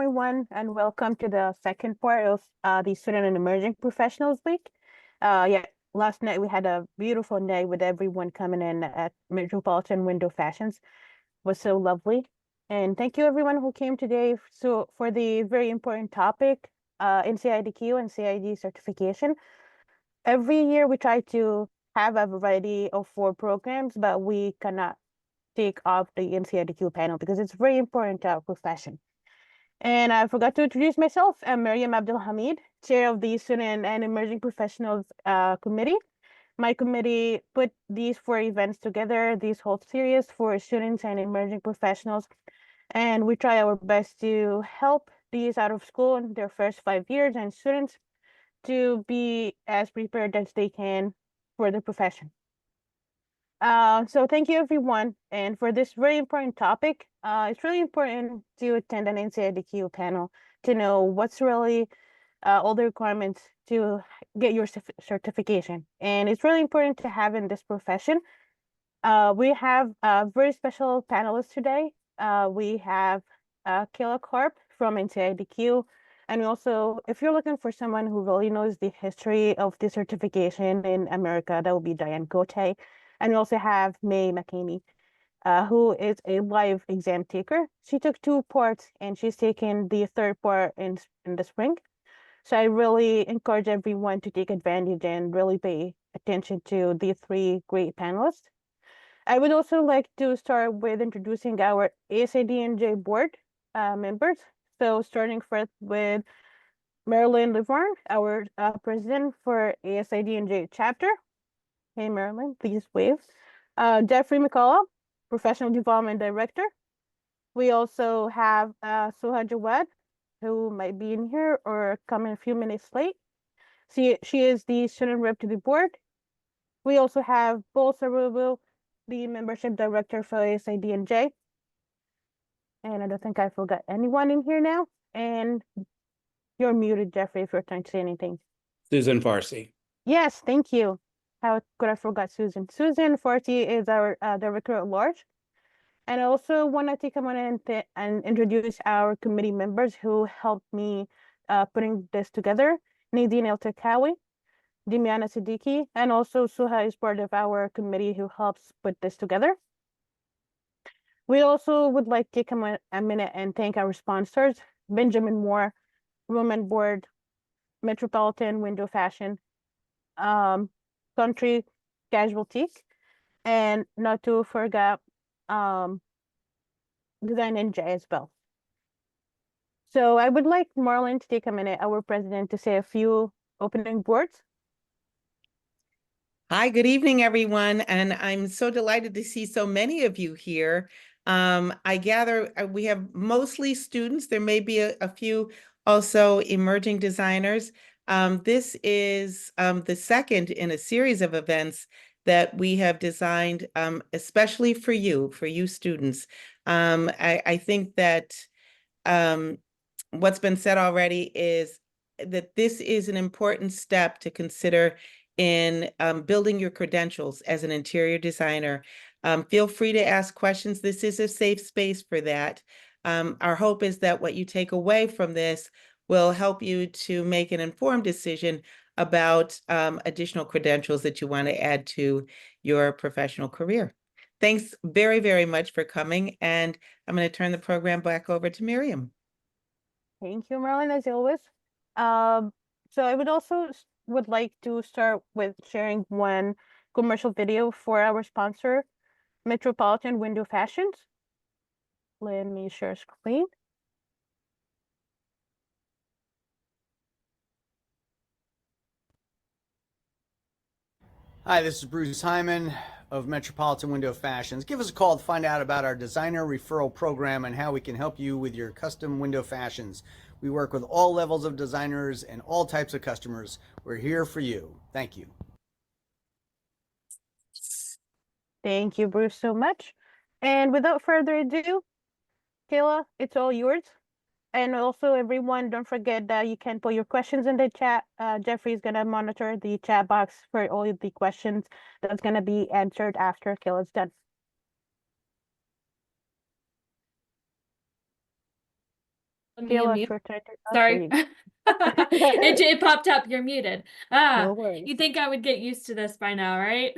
everyone, and welcome to the second part of the Student and Emerging Professionals Week. Last night we had a beautiful day with everyone coming in at Metropolitan Window Fashions. It was so lovely. And thank you everyone who came today for the very important topic, NCIDQ and CID certification. Every year we try to have a variety of 4 programs, but we cannot take off the NCIDQ panel because it's very important to our profession. And I forgot to introduce myself. I'm Miriam Abdulhamid, Chair of the Student and Emerging Professionals Committee. My committee put these 4 events together, this whole series for students and emerging professionals. And we try our best to help these out of school in their first 5 years and students to be as prepared as they can for the profession. So thank you everyone. And for this very important topic, it's really important to attend an NCIDQ panel to know what's really all the requirements to get your certification. And it's really important to have in this profession. We have a very special panelist today. We have Kayla Karp from NCIDQ. And also, if you're looking for someone who really knows the history of the certification in America, that would be Diane Gote. And we also have May McKinney, who is a live exam taker. She took 2 parts and she's taken the 3rd part in the spring. So I really encourage everyone to take advantage and really pay attention to the 3 great panelists. I would also like to start with introducing our ASID board members. So starting first with Marilyn Levarn, our president for ASID chapter. Hey, Marilyn, please wave. Jeffrey McCullough, Professional Development Director. We also have Suha Jawad, who might be in here or come in a few minutes late. She is the student rep to the board. We also have Paul Sarubo, the Membership Director for ASID&J. And I don't think I forgot anyone in here now. And you're muted, Jeffrey, if you're trying to say anything. Susan Farsi. Yes, thank you. How could I forget Susan? Susan Farsi is our Director at Large. And I also want to take a moment and introduce our committee members who helped me putting this together. Nadine El-Takawi, Dimiana Siddiqui, and also Suha is part of our committee who helps put this together. We also would like to take a minute and thank our sponsors, Benjamin Moore, Roman Board, Metropolitan Window Fashion, Country Casualty, and not to forget Design&J as well. So I would like Marlon to take a minute, our president, to say a few opening words. Hi, good evening, everyone. And I'm so delighted to see so many of you here. I gather we have mostly students. There may be a few also emerging designers. This is the second in a series of events that we have designed especially for you students. I think that what's been said already is that this is an important step to consider in building your credentials as an interior designer. Feel free to ask questions. This is a safe space for that. Our hope is that what you take away from this will help you to make an informed decision about additional credentials that you want to add to your professional career. Thanks very, very much for coming. And I'm going to turn the program back over to Miriam. Thank you, Marlon, as always. So I would like to start with sharing one commercial video for our sponsor, Metropolitan Window Fashions. Let me share screen. Hi, this is Bruce Hyman of Metropolitan Window Fashions. Give us a call to find out about our designer referral program and how we can help you with your custom window fashions. We work with all levels of designers and all types of customers. We're here for you. Thank you. Thank you, Bruce, so much. And without further ado, Kayla, it's all yours. And also, everyone, don't forget that you can put your questions in the chat. Jeffrey is going to monitor the chat box for all of the questions that's going to be answered after Kayla's done. Me Kayla, unmute. oh, there Sorry. you go. It popped up. You're muted. No worries. You think I would get used to this by now, right?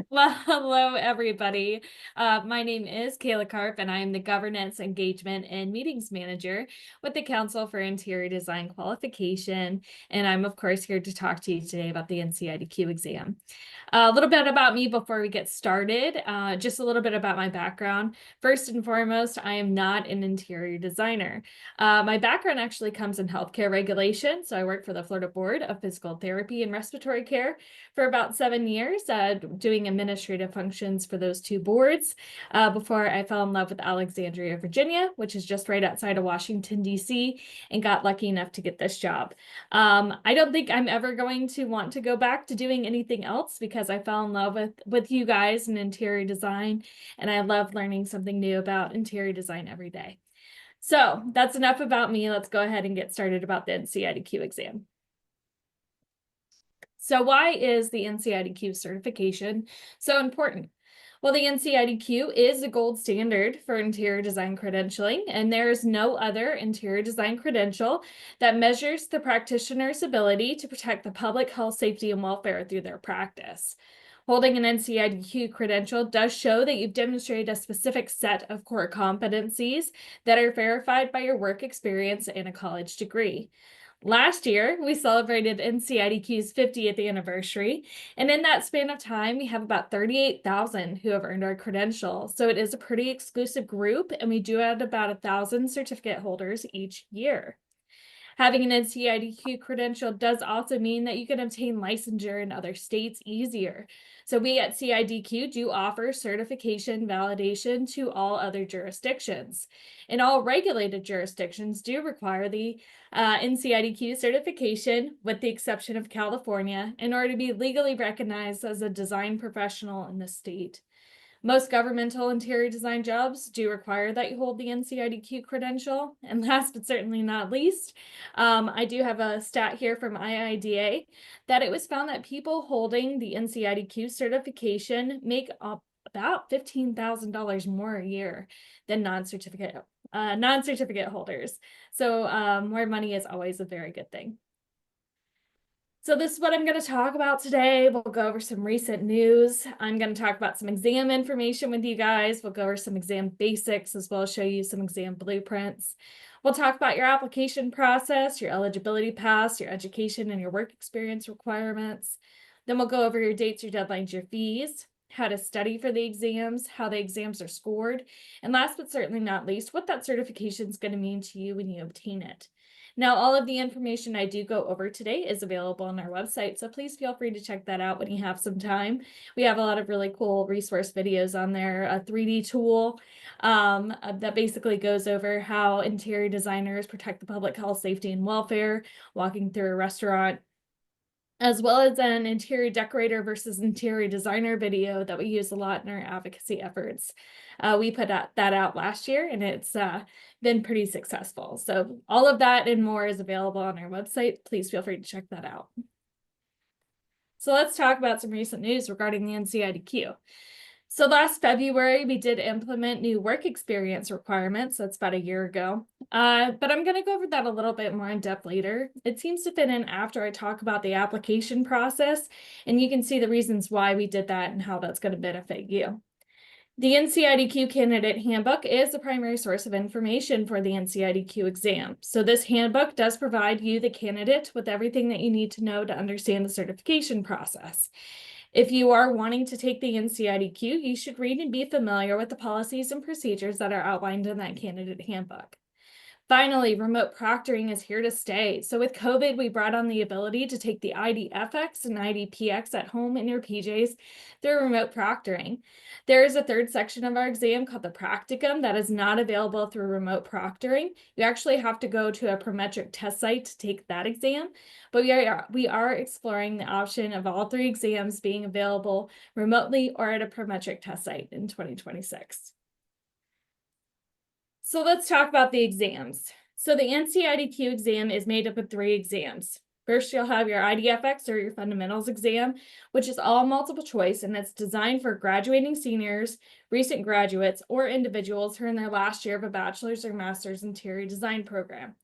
Well, hello, everybody. My name is Kayla Karp, and I am the Governance, Engagement, and Meetings Manager with the Council for Interior Design Qualification. And I'm, of course, here to talk to you today about the NCIDQ exam. A little bit about me before we get started, just a little bit about my background. First and foremost, I am not an interior designer. My background actually comes in healthcare regulation. So I worked for the Florida Board of Physical Therapy and Respiratory Care for about 7 years, doing administrative functions for those two boards before I fell in love with Alexandria, Virginia, which is just right outside of Washington, D.C., and got lucky enough to get this job. I don't think I'm ever going to want to go back to doing anything else because I fell in love with you guys in interior design, and I love learning something new about interior design every day. So that's enough about me. Let's go ahead and get started about the NCIDQ exam. So why is the NCIDQ certification so important? Well, the NCIDQ is the gold standard for interior design credentialing, and there is no other interior design credential that measures the practitioner's ability to protect the public health, safety, and welfare through their practice. Holding an NCIDQ credential does show that you've demonstrated a specific set of core competencies that are verified by your work experience and a college degree. Last year, we celebrated NCIDQ's 50th anniversary, and in that span of time, we have about 38,000 who have earned our credential. So it is a pretty exclusive group, and we do add about 1,000 certificate holders each year. Having an NCIDQ credential does also mean that you can obtain licensure in other states easier. So we at CIDQ do offer certification validation to all other jurisdictions. And all regulated jurisdictions do require the NCIDQ certification, with the exception of California, in order to be legally recognized as a design professional in the state. Most governmental interior design jobs do require that you hold the NCIDQ credential. And last but certainly not least, I do have a stat here from IIDA that it was found that people holding the NCIDQ certification make up about $15,000 more a year than non-certificate holders. So more money is always a very good thing. So this is what I'm going to talk about today. We'll go over some recent news. I'm going to talk about some exam information with you guys. We'll go over some exam basics, as well as show you some exam blueprints. We'll talk about your application process, your eligibility paths, your education and your work experience requirements. Then we'll go over your dates, your deadlines, your fees, how to study for the exams, how the exams are scored, and last but certainly not least, what that certification is going to mean to you when you obtain it. Now, all of the information I do go over today is available on our website, so please feel free to check that out when you have some time. We have a lot of really cool resource videos on there, a 3D tool that basically goes over how interior designers protect the public health, safety, and welfare, walking through a restaurant, as well as an interior decorator versus interior designer video that we use a lot in our advocacy efforts. We put that out last year, and it's been pretty successful. So all of that and more is available on our website. Please feel free to check that out. So let's talk about some recent news regarding the NCIDQ. So last February, we did implement new work experience requirements. That's about a year ago. But I'm going to go over that a little bit more in depth later. It seems to fit in after I talk about the application process, and you can see the reasons why we did that and how that's going to benefit you. The NCIDQ Candidate Handbook is the primary source of information for the NCIDQ exam. So this handbook does provide you, the candidate, with everything that you need to know to understand the certification process. If you are wanting to take the NCIDQ, you should read and be familiar with the policies and procedures that are outlined in that candidate handbook. Finally, remote proctoring is here to stay. So with COVID, we brought on the ability to take the IDFX and IDPX at home in your PJs through remote proctoring. There is a third section of our exam called the practicum that is not available through remote proctoring. You actually have to go to a Prometric test site to take that exam, but we are exploring the option of all 3 exams being available remotely or at a Prometric test site in 2026. So let's talk about the exams. So the NCIDQ exam is made up of 3 exams. First, you'll have your IDFX or your fundamentals exam, which is all multiple choice, and it's designed for graduating seniors, recent graduates, or individuals who are in their last year of a bachelor's or master's interior design program.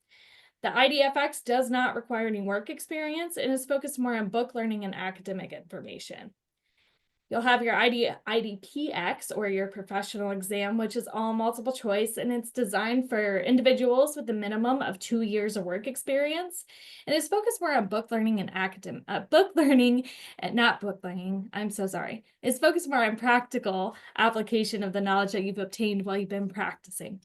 The IDFX does not require any work experience and is focused more on book learning and academic information. You'll have your IDPX or your professional exam, which is all multiple choice, and it's designed for individuals with a minimum of 2 years of work experience. And it's focused more on book learning and It's focused more on practical application of the knowledge that you've obtained while you've been practicing.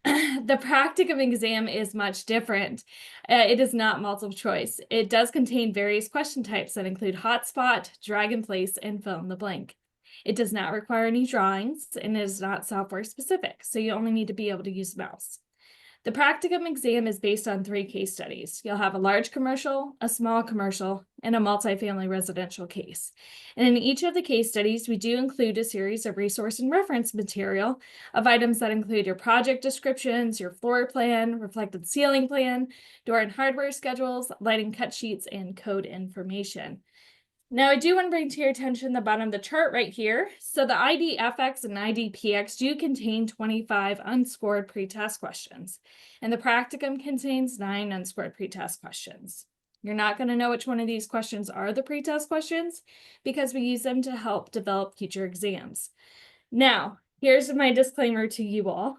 The practicum exam is much different. It is not multiple choice. It does contain various question types that include hotspot, drag and place, and fill in the blank. It does not require any drawings, and it is not software specific, so you only need to be able to use the mouse. The practicum exam is based on 3 case studies. You'll have a large commercial, a small commercial, and a multifamily residential case. And in each of the case studies, we do include a series of resource and reference material of items that include your project descriptions, your floor plan, reflected ceiling plan, door and hardware schedules, lighting cut sheets, and code information. Now, I do want to bring to your attention the bottom of the chart right here. So the IDFX and IDPX do contain 25 unscored pretest questions, and the practicum contains 9 unscored pretest questions. You're not going to know which one of these questions are the pretest questions because we use them to help develop future exams. Now, here's my disclaimer to you all.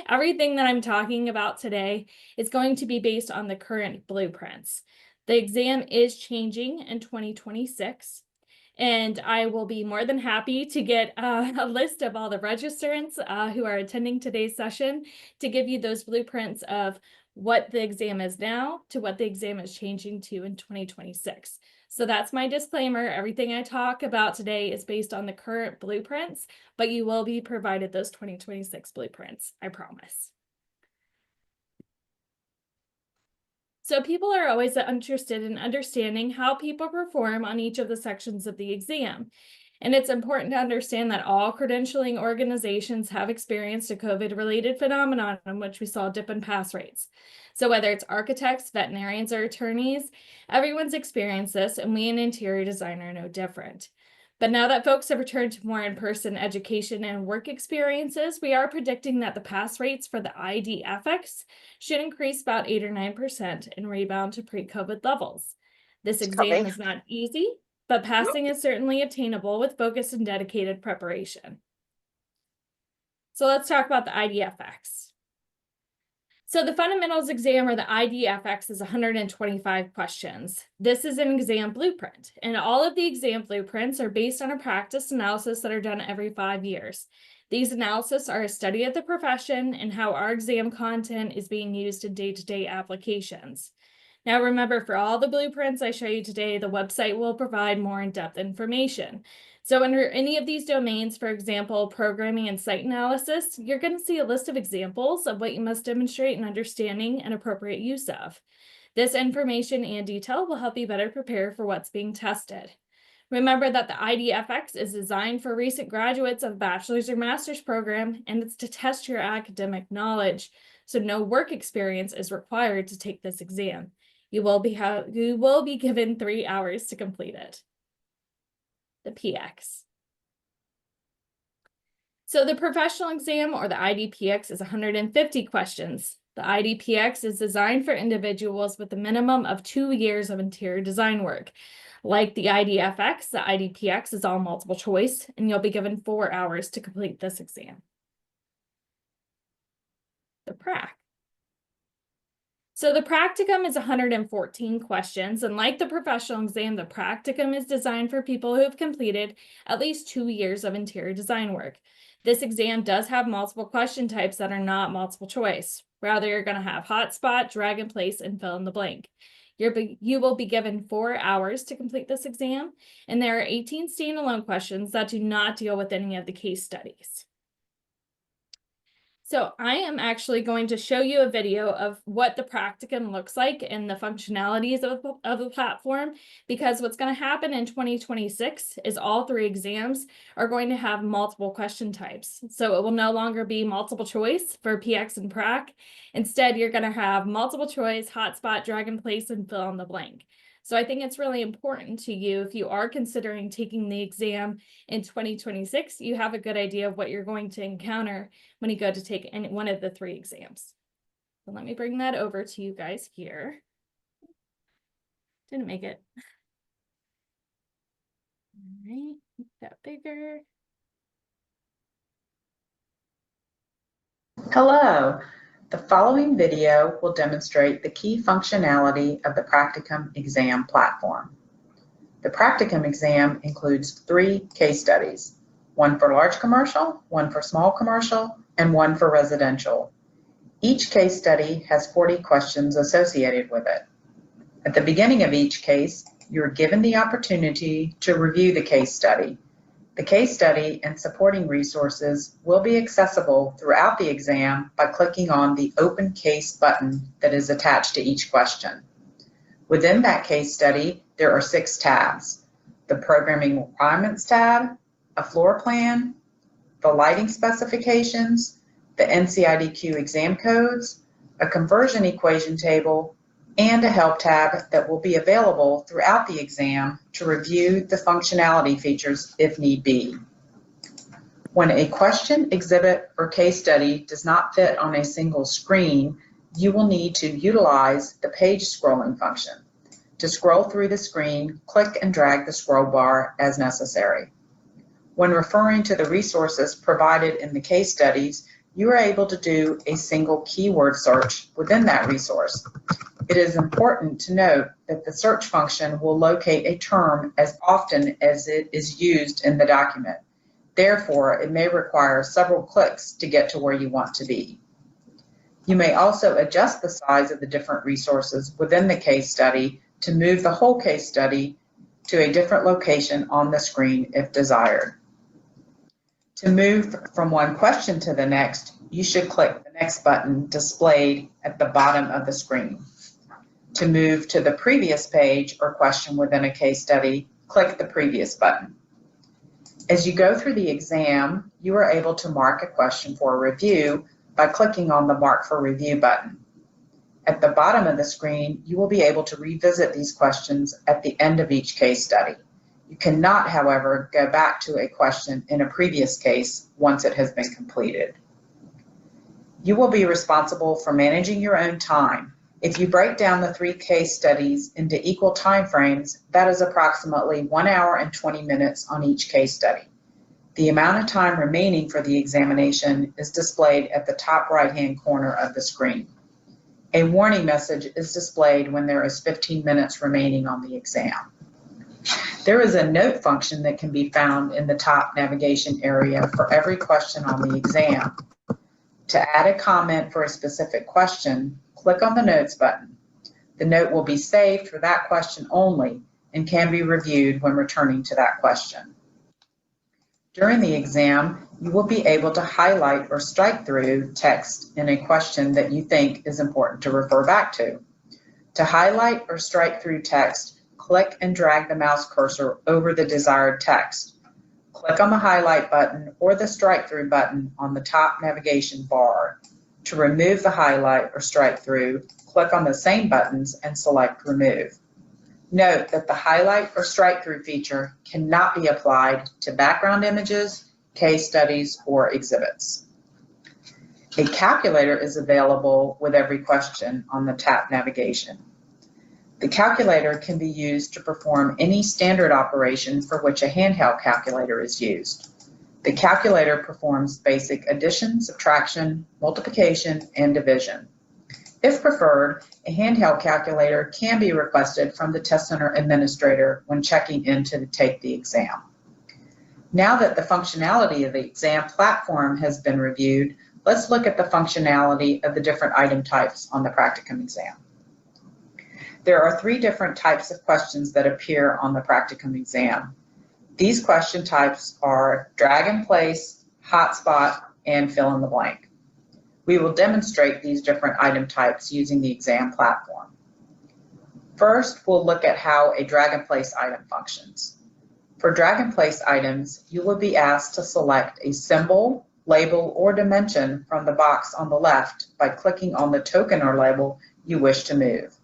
Everything that I'm talking about today is going to be based on the current blueprints. The exam is changing in 2026, and I will be more than happy to get a list of all the registrants who are attending today's session to give you those blueprints of what the exam is now to what the exam is changing to in 2026. So that's my disclaimer. Everything I talk about today is based on the current blueprints, but you will be provided those 2026 blueprints, I promise. So people are always interested in understanding how people perform on each of the sections of the exam. And it's important to understand that all credentialing organizations have experienced a COVID-related phenomenon in which we saw a dip in pass rates. So whether it's architects, veterinarians, or attorneys, everyone's experienced this, and we in interior design are no different. But now that folks have returned to more in-person education and work experiences, we are predicting that the pass rates for the IDFX should increase about 8 or 9% and rebound to pre-COVID levels. This exam is not easy, but passing is certainly attainable with focused and dedicated preparation. So let's talk about the IDFX. So the fundamentals exam, or the IDFX, is 125 questions. This is an exam blueprint, and all of the exam blueprints are based on a practice analysis that are done every 5 years. These analyses are a study of the profession and how our exam content is being used in day-to-day applications. Now remember, for all the blueprints I show you today, the website will provide more in-depth information. So under any of these domains, for example, programming and site analysis, you're going to see a list of examples of what you must demonstrate an understanding and appropriate use of. This information and detail will help you better prepare for what's being tested. Remember that the IDFX is designed for recent graduates of bachelor's or master's program, and it's to test your academic knowledge. So no work experience is required to take this exam. You will be given 3 hours to complete it. The PX. So the professional exam, or the IDPX, is 150 questions. The IDPX is designed for individuals with a minimum of 2 years of interior design work. Like the IDFX, the IDPX is all multiple choice, and you'll be given 4 hours to complete this exam. The PRAC. So the practicum is 114 questions, and like the professional exam, the practicum is designed for people who have completed at least 2 years of interior design work. This exam does have multiple question types that are not multiple choice. Rather, you're going to have hotspot, drag and place, and fill in the blank. You will be given 4 hours to complete this exam, and there are 18 standalone questions that do not deal with any of the case studies. So I am actually going to show you a video of what the practicum looks like and the functionalities of the platform, because what's going to happen in 2026 is all 3 exams are going to have multiple question types. So it will no longer be multiple choice for PX and Prac. Instead, you're going to have multiple choice, hotspot, drag and place, and fill in the blank. So I think it's really important to you, if you are considering taking the exam in 2026, you have a good idea of what you're going to encounter when you go to take one of the 3 exams. So let me bring that over to you guys here. Didn't make it. All right, make that bigger. Hello. The following video will demonstrate the key functionality of the practicum exam platform. The practicum exam includes 3 case studies, one for large commercial, one for small commercial, and one for residential. Each case study has 40 questions associated with it. At the beginning of each case, you're given the opportunity to review the case study. The case study and supporting resources will be accessible throughout the exam by clicking on the Open Case button that is attached to each question. Within that case study, there are 6 tabs: the Programming Requirements tab, a floor plan, the lighting specifications, the NCIDQ exam codes, a conversion equation table, and a help tab that will be available throughout the exam to review the functionality features if need be. When a question, exhibit, or case study does not fit on a single screen, you will need to utilize the page scrolling function. To scroll through the screen, click and drag the scroll bar as necessary. When referring to the resources provided in the case studies, you are able to do a single keyword search within that resource. It is important to note that the search function will locate a term as often as it is used in the document. Therefore, it may require several clicks to get to where you want to be. You may also adjust the size of the different resources within the case study to move the whole case study to a different location on the screen if desired. To move from one question to the next, you should click the next button displayed at the bottom of the screen. To move to the previous page or question within a case study, click the previous button. As you go through the exam, you are able to mark a question for review by clicking on the Mark for Review button. At the bottom of the screen, you will be able to revisit these questions at the end of each case study. You cannot, however, go back to a question in a previous case once it has been completed. You will be responsible for managing your own time. If you break down the 3 case studies into equal time frames, that is approximately 1 hour and 20 minutes on each case study. The amount of time remaining for the examination is displayed at the top right-hand corner of the screen. A warning message is displayed when there is 15 minutes remaining on the exam. There is a note function that can be found in the top navigation area for every question on the exam. To add a comment for a specific question, click on the Notes button. The note will be saved for that question only and can be reviewed when returning to that question. During the exam, you will be able to highlight or strike through text in a question that you think is important to refer back to. To highlight or strike through text, click and drag the mouse cursor over the desired text. Click on the highlight button or the strike through button on the top navigation bar. To remove the highlight or strike through, click on the same buttons and select Remove. Note that the highlight or strike through feature cannot be applied to background images, case studies, or exhibits. A calculator is available with every question on the tap navigation. The calculator can be used to perform any standard operation for which a handheld calculator is used. The calculator performs basic addition, subtraction, multiplication, and division. If preferred, a handheld calculator can be requested from the test center administrator when checking in to take the exam. Now that the functionality of the exam platform has been reviewed, let's look at the functionality of the different item types on the practicum exam. There are 3 different types of questions that appear on the practicum exam. These question types are drag and place, hotspot, and fill in the blank. We will demonstrate these different item types using the exam platform. First, we'll look at how a drag and place item functions. For drag and place items, you will be asked to select a symbol, label, or dimension from the box on the left by clicking on the token or label you wish to move.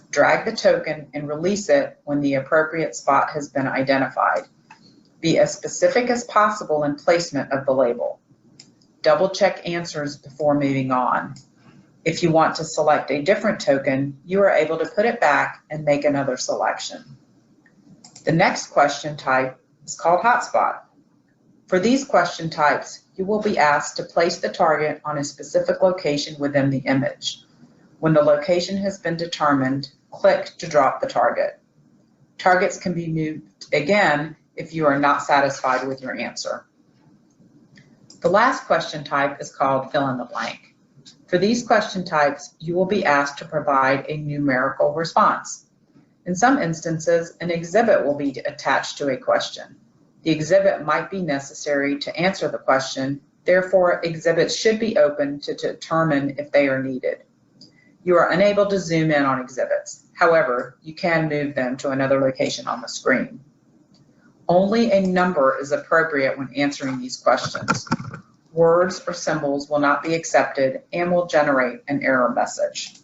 Drag the token and release it when the appropriate spot has been identified. Be as specific as possible in placement of the label. Double-check answers before moving on. If you want to select a different token, you are able to put it back and make another selection. The next question type is called hotspot. For these question types, you will be asked to place the target on a specific location within the image. When the location has been determined, click to drop the target. Targets can be moved again if you are not satisfied with your answer. The last question type is called fill in the blank. For these question types, you will be asked to provide a numerical response. In some instances, an exhibit will be attached to a question. The exhibit might be necessary to answer the question, therefore exhibits should be open to determine if they are needed. You are unable to zoom in on exhibits. However, you can move them to another location on the screen. Only a number is appropriate when answering these questions. Words or symbols will not be accepted and will generate an error message.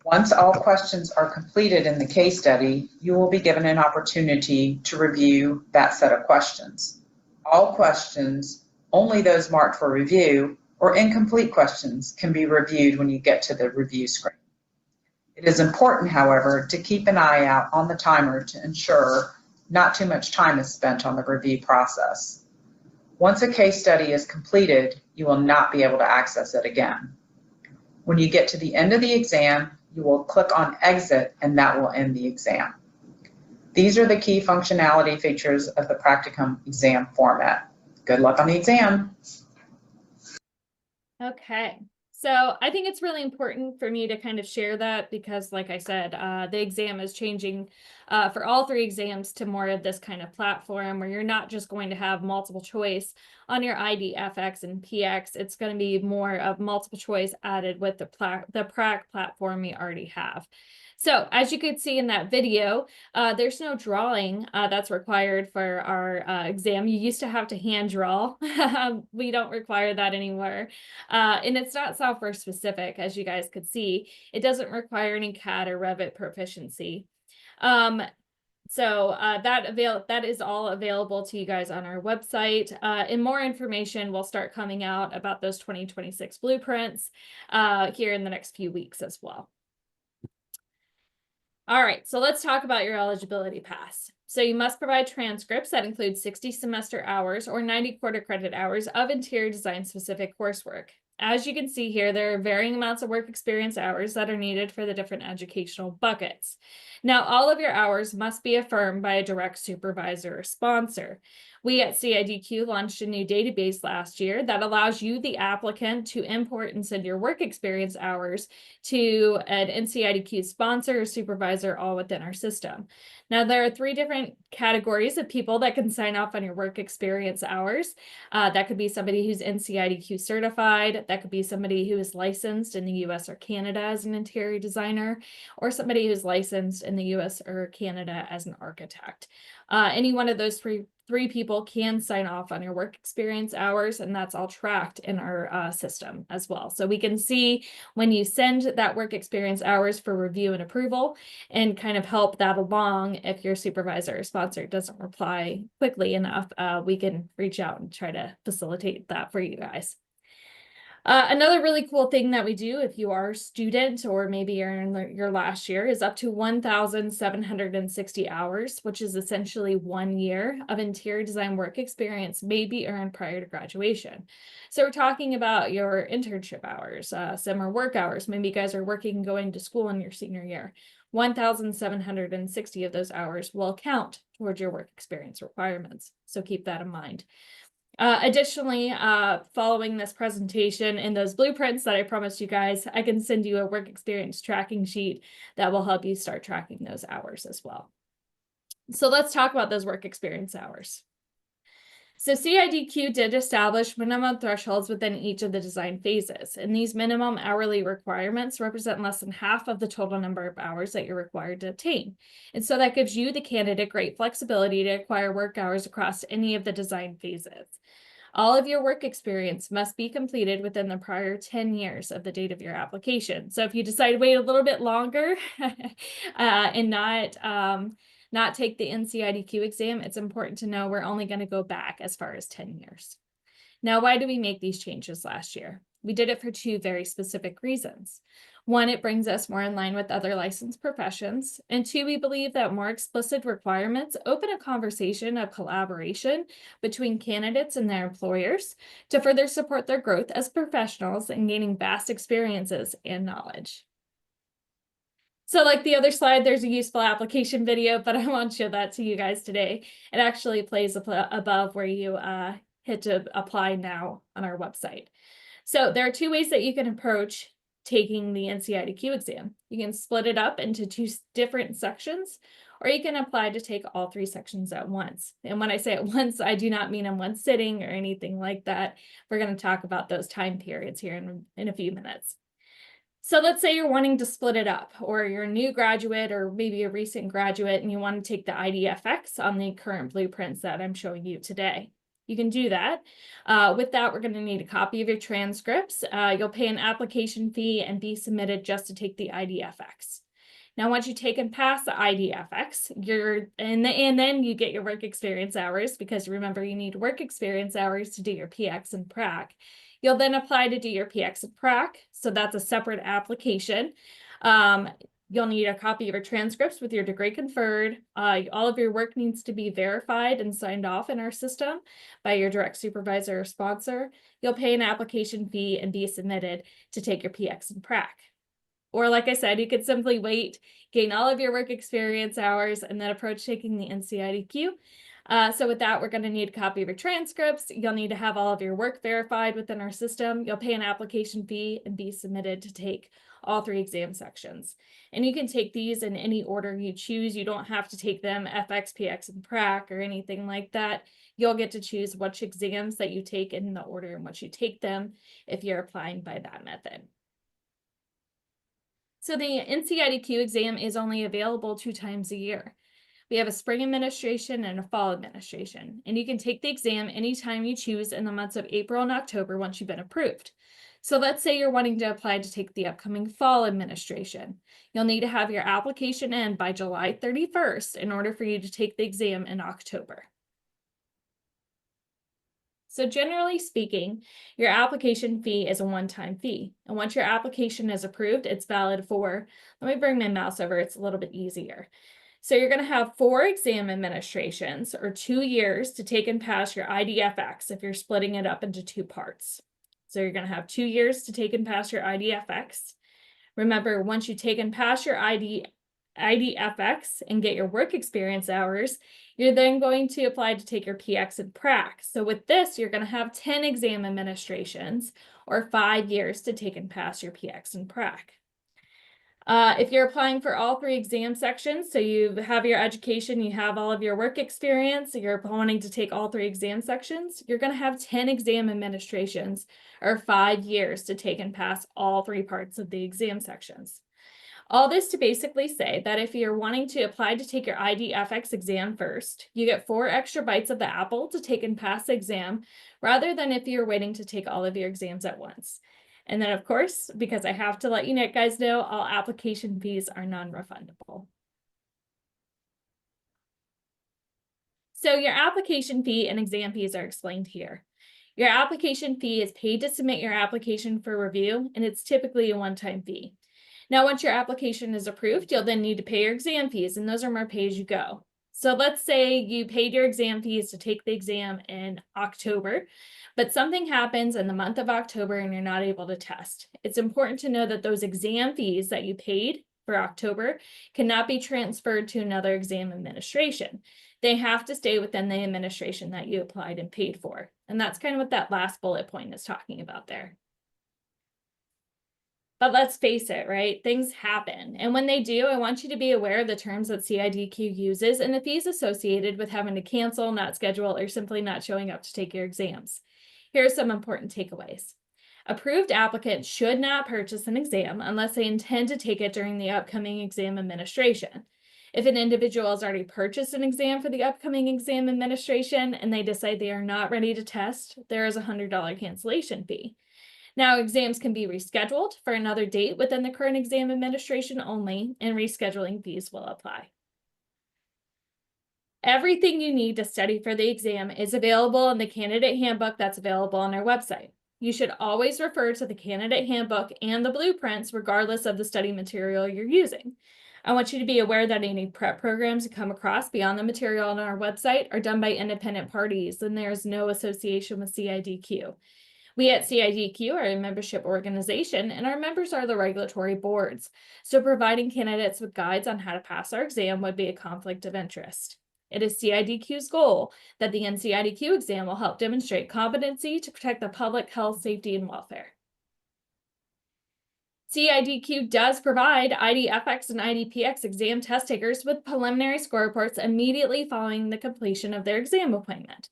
Once all questions are completed in the case study, you will be given an opportunity to review that set of questions. All questions, only those marked for review, or incomplete questions can be reviewed when you get to the review screen. It is important, however, to keep an eye out on the timer to ensure not too much time is spent on the review process. Once a case study is completed, you will not be able to access it again. When you get to the end of the exam, you will click on Exit and that will end the exam. These are the key functionality features of the practicum exam format. Good luck on the exam. Okay, so I think it's really important for me to kind of share that because, like I said, the exam is changing for all three exams to more of this kind of platform where you're not just going to have multiple choice on your ID, FX, and PX. It's going to be more of multiple choice added with the PRAC platform we already have. So as you could see in that video, there's no drawing that's required for our exam. You used to have to hand draw. We don't require that anymore. And it's not software specific, as you guys could see. It doesn't require any CAD or Revit proficiency. So that is all available to you guys on our website. And more information will start coming out about those 2026 blueprints here in the next few weeks as well. All right, so let's talk about your eligibility pass. So you must provide transcripts that include 60 semester hours or 90 quarter credit hours of interior design specific coursework. As you can see here, there are varying amounts of work experience hours that are needed for the different educational buckets. Now, all of your hours must be affirmed by a direct supervisor or sponsor. We at CIDQ launched a new database last year that allows you, the applicant, to import and send your work experience hours to an NCIDQ sponsor or supervisor all within our system. Now, there are 3 different categories of people that can sign off on your work experience hours. That could be somebody who's NCIDQ certified. That could be somebody who is licensed in the US or Canada as an interior designer, or somebody who's licensed in the US or Canada as an architect. Any one of those three people can sign off on your work experience hours, and that's all tracked in our system as well. So we can see when you send that work experience hours for review and approval and kind of help that along. If your supervisor or sponsor doesn't reply quickly enough, we can reach out and try to facilitate that for you guys. Another really cool thing that we do if you are a student or maybe you're in your last year is up to 1,760 hours, which is essentially 1 year of interior design work experience may be earned prior to graduation. So we're talking about your internship hours, summer work hours. Maybe you guys are working, going to school in your senior year. 1,760 of those hours will count towards your work experience requirements. So keep that in mind. Additionally, following this presentation and those blueprints that I promised you guys, I can send you a work experience tracking sheet that will help you start tracking those hours as well. So let's talk about those work experience hours. So CIDQ did establish minimum thresholds within each of the design phases, and these minimum hourly requirements represent less than half of the total number of hours that you're required to obtain. And so that gives you, the candidate, great flexibility to acquire work hours across any of the design phases. All of your work experience must be completed within the prior 10 years of the date of your application. So if you decide to wait a little bit longer and not take the NCIDQ exam, it's important to know we're only going to go back as far as 10 years. Now, why do we make these changes last year? We did it for two very specific reasons. One, it brings us more in line with other licensed professions. And two, we believe that more explicit requirements open a conversation of collaboration between candidates and their employers to further support their growth as professionals and gaining vast experiences and knowledge. So like the other slide, there's a useful application video, but I won't show that to you guys today. It actually plays above where you hit to apply now on our website. So there are two ways that you can approach taking the NCIDQ exam. You can split it up into two different sections, or you can apply to take all three sections at once. And when I say at once, I do not mean in one sitting or anything like that. We're going to talk about those time periods here in a few minutes. So let's say you're wanting to split it up, or you're a new graduate or maybe a recent graduate and you want to take the IDFX on the current blueprints that I'm showing you today. You can do that. With that, we're going to need a copy of your transcripts. You'll pay an application fee and be submitted just to take the IDFX. Now, once you take and pass the IDFX, and then you get your work experience hours, because remember, you need work experience hours to do your PX and PRAC. You'll then apply to do your PX and PRAC. So that's a separate application. You'll need a copy of your transcripts with your degree conferred. All of your work needs to be verified and signed off in our system by your direct supervisor or sponsor. You'll pay an application fee and be submitted to take your PX and PRAC. Or like I said, you could simply wait, gain all of your work experience hours, and then approach taking the NCIDQ. So with that, we're going to need a copy of your transcripts. You'll need to have all of your work verified within our system. You'll pay an application fee and be submitted to take all three exam sections. And you can take these in any order you choose. You don't have to take them FX, PX, and PRAC or anything like that. You'll get to choose which exams that you take in the order in which you take them if you're applying by that method. So the NCIDQ exam is only available 2 times a year. We have a spring administration and a fall administration, and you can take the exam anytime you choose in the months of April and October once you've been approved. So let's say you're wanting to apply to take the upcoming fall administration. You'll need to have your application in by July 31st in order for you to take the exam in October. So generally speaking, your application fee is a one-time fee. And once your application is approved, it's valid for, let me bring my mouse over, it's a little bit easier. So you're going to have 4 exam administrations or 2 years to take and pass your IDFX if you're splitting it up into 2 parts. So you're going to have 2 years to take and pass your IDFX. Remember, once you take and pass your IDFX and get your work experience hours, you're then going to apply to take your PX and PRAC. So with this, you're going to have 10 exam administrations or 5 years to take and pass your PX and PRAC. If you're applying for all 3 exam sections, so you have your education, you have all of your work experience, you're wanting to take all 3 exam sections, you're going to have 10 exam administrations or 5 years to take and pass all 3 parts of the exam sections. All this to basically say that if you're wanting to apply to take your IDFX exam first, you get 4 extra bites of the apple to take and pass the exam, rather than if you're waiting to take all of your exams at once. And then, of course, because I have to let you guys know, all application fees are non-refundable. So your application fee and exam fees are explained here. Your application fee is paid to submit your application for review, and it's typically a one-time fee. Now, once your application is approved, you'll then need to pay your exam fees, and those are more pay-as-you-go. So let's say you paid your exam fees to take the exam in October, but something happens in the month of October and you're not able to test. It's important to know that those exam fees that you paid for October cannot be transferred to another exam administration. They have to stay within the administration that you applied and paid for. And that's kind of what that last bullet point is talking about there. But let's face it, right? Things happen. And when they do, I want you to be aware of the terms that CIDQ uses and the fees associated with having to cancel, not schedule, or simply not showing up to take your exams. Here are some important takeaways. Approved applicants should not purchase an exam unless they intend to take it during the upcoming exam administration. If an individual has already purchased an exam for the upcoming exam administration and they decide they are not ready to test, there is a $100 cancellation fee. Now, exams can be rescheduled for another date within the current exam administration only, and rescheduling fees will apply. Everything you need to study for the exam is available in the candidate handbook that's available on our website. You should always refer to the candidate handbook and the blueprints regardless of the study material you're using. I want you to be aware that any prep programs you come across beyond the material on our website are done by independent parties, and there's no association with CIDQ. We at CIDQ are a membership organization, and our members are the regulatory boards. So providing candidates with guides on how to pass our exam would be a conflict of interest. It is CIDQ's goal that the NCIDQ exam will help demonstrate competency to protect the public health, safety, and welfare. CIDQ does provide IDFX and IDPX exam test takers with preliminary score reports immediately following the completion of their exam appointment.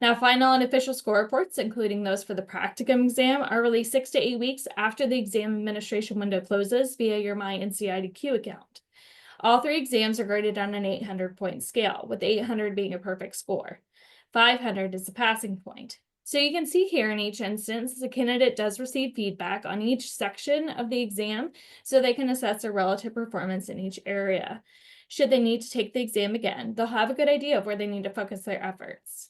Now, final and official score reports, including those for the practicum exam, are released 6 to 8 weeks after the exam administration window closes via your My NCIDQ account. All 3 exams are graded on an 800-point scale, with 800 being a perfect score. 500 is the passing point. So you can see here in each instance, the candidate does receive feedback on each section of the exam so they can assess their relative performance in each area. Should they need to take the exam again, they'll have a good idea of where they need to focus their efforts.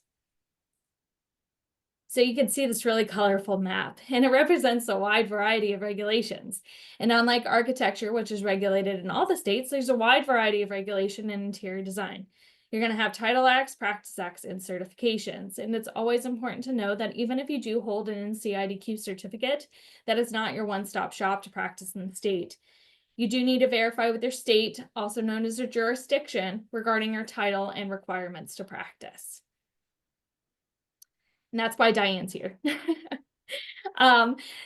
So you can see this really colorful map, and it represents a wide variety of regulations. And unlike architecture, which is regulated in all the states, there's a wide variety of regulation in interior design. You're going to have Title Acts, Practice Acts, and certifications. And it's always important to know that even if you do hold an NCIDQ certificate, that is not your one-stop shop to practice in the state. You do need to verify with your state, also known as your jurisdiction, regarding your title and requirements to practice. And that's why Diane's here.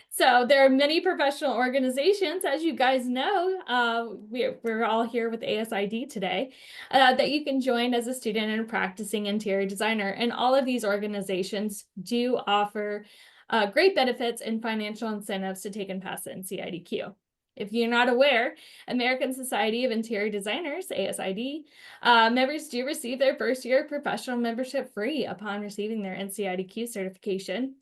So there are many professional organizations, as you guys know, we're all here with ASID today, that you can join as a student and practicing interior designer. And all of these organizations do offer great benefits and financial incentives to take and pass the NCIDQ. If you're not aware, American Society of Interior Designers, ASID, members do receive their first year of professional membership free upon receiving their NCIDQ certification.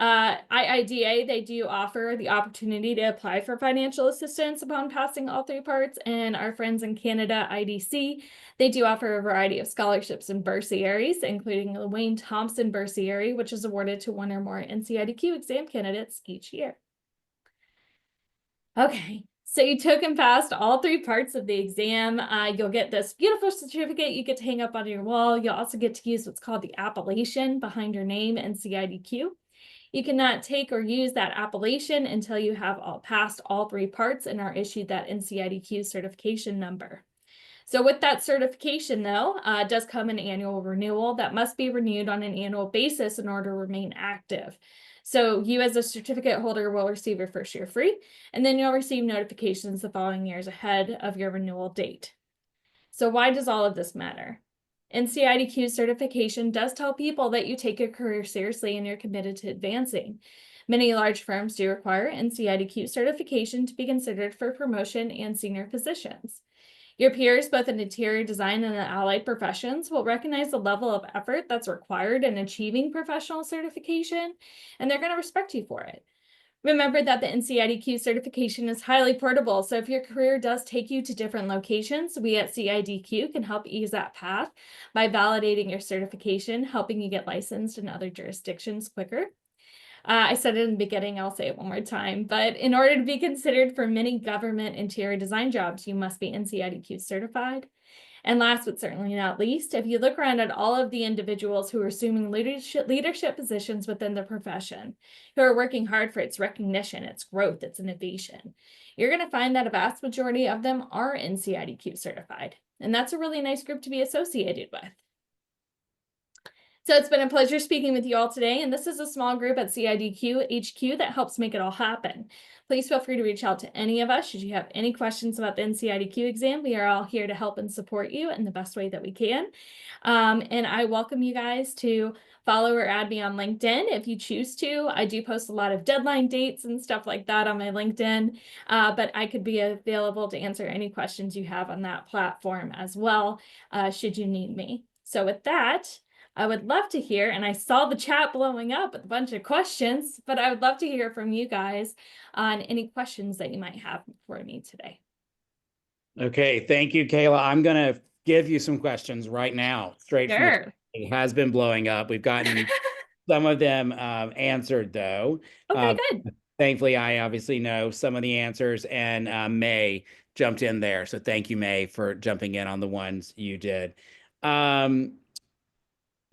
IIDA, they do offer the opportunity to apply for financial assistance upon passing all 3 parts, and our friends in Canada, IDC, they do offer a variety of scholarships and bursaries, including the Wayne Thompson Bursary, which is awarded to 1 or more NCIDQ exam candidates each year. Okay, so you took and passed all 3 parts of the exam. You'll get this beautiful certificate you get to hang up on your wall. You'll also get to use what's called the appellation behind your name, NCIDQ. You cannot take or use that appellation until you have passed all 3 parts and are issued that NCIDQ certification number. So with that certification, though, does come an annual renewal that must be renewed on an annual basis in order to remain active. So you as a certificate holder will receive your first year free, and then you'll receive notifications the following years ahead of your renewal date. So why does all of this matter? NCIDQ certification does tell people that you take your career seriously and you're committed to advancing. Many large firms do require NCIDQ certification to be considered for promotion and senior positions. Your peers, both in interior design and the allied professions, will recognize the level of effort that's required in achieving professional certification, and they're going to respect you for it. Remember that the NCIDQ certification is highly portable, so if your career does take you to different locations, we at CIDQ can help ease that path by validating your certification, helping you get licensed in other jurisdictions quicker. I said it in the beginning, I'll say it one more time, but in order to be considered for many government interior design jobs, you must be NCIDQ certified. And last but certainly not least, if you look around at all of the individuals who are assuming leadership positions within the profession, who are working hard for its recognition, its growth, its innovation, you're going to find that a vast majority of them are NCIDQ certified. And that's a really nice group to be associated with. So it's been a pleasure speaking with you all today, and this is a small group at CIDQ HQ that helps make it all happen. Please feel free to reach out to any of us should you have any questions about the NCIDQ exam. We are all here to help and support you in the best way that we can. And I welcome you guys to follow or add me on LinkedIn if you choose to. I do post a lot of deadline dates and stuff like that on my LinkedIn, but I could be available to answer any questions you have on that platform as well, should you need me. So with that, I would love to hear, and I saw the chat blowing up with a bunch of questions, but I would love to hear from you guys on any questions that you might have for me today. Okay, thank you, Kayla. I'm going to give you some questions right now, straight from the chat. It has been blowing up. We've gotten some of them answered, though. Okay, good. Thankfully, I obviously know some of the answers, and May jumped in there. So thank you, May, for jumping in on the ones you did.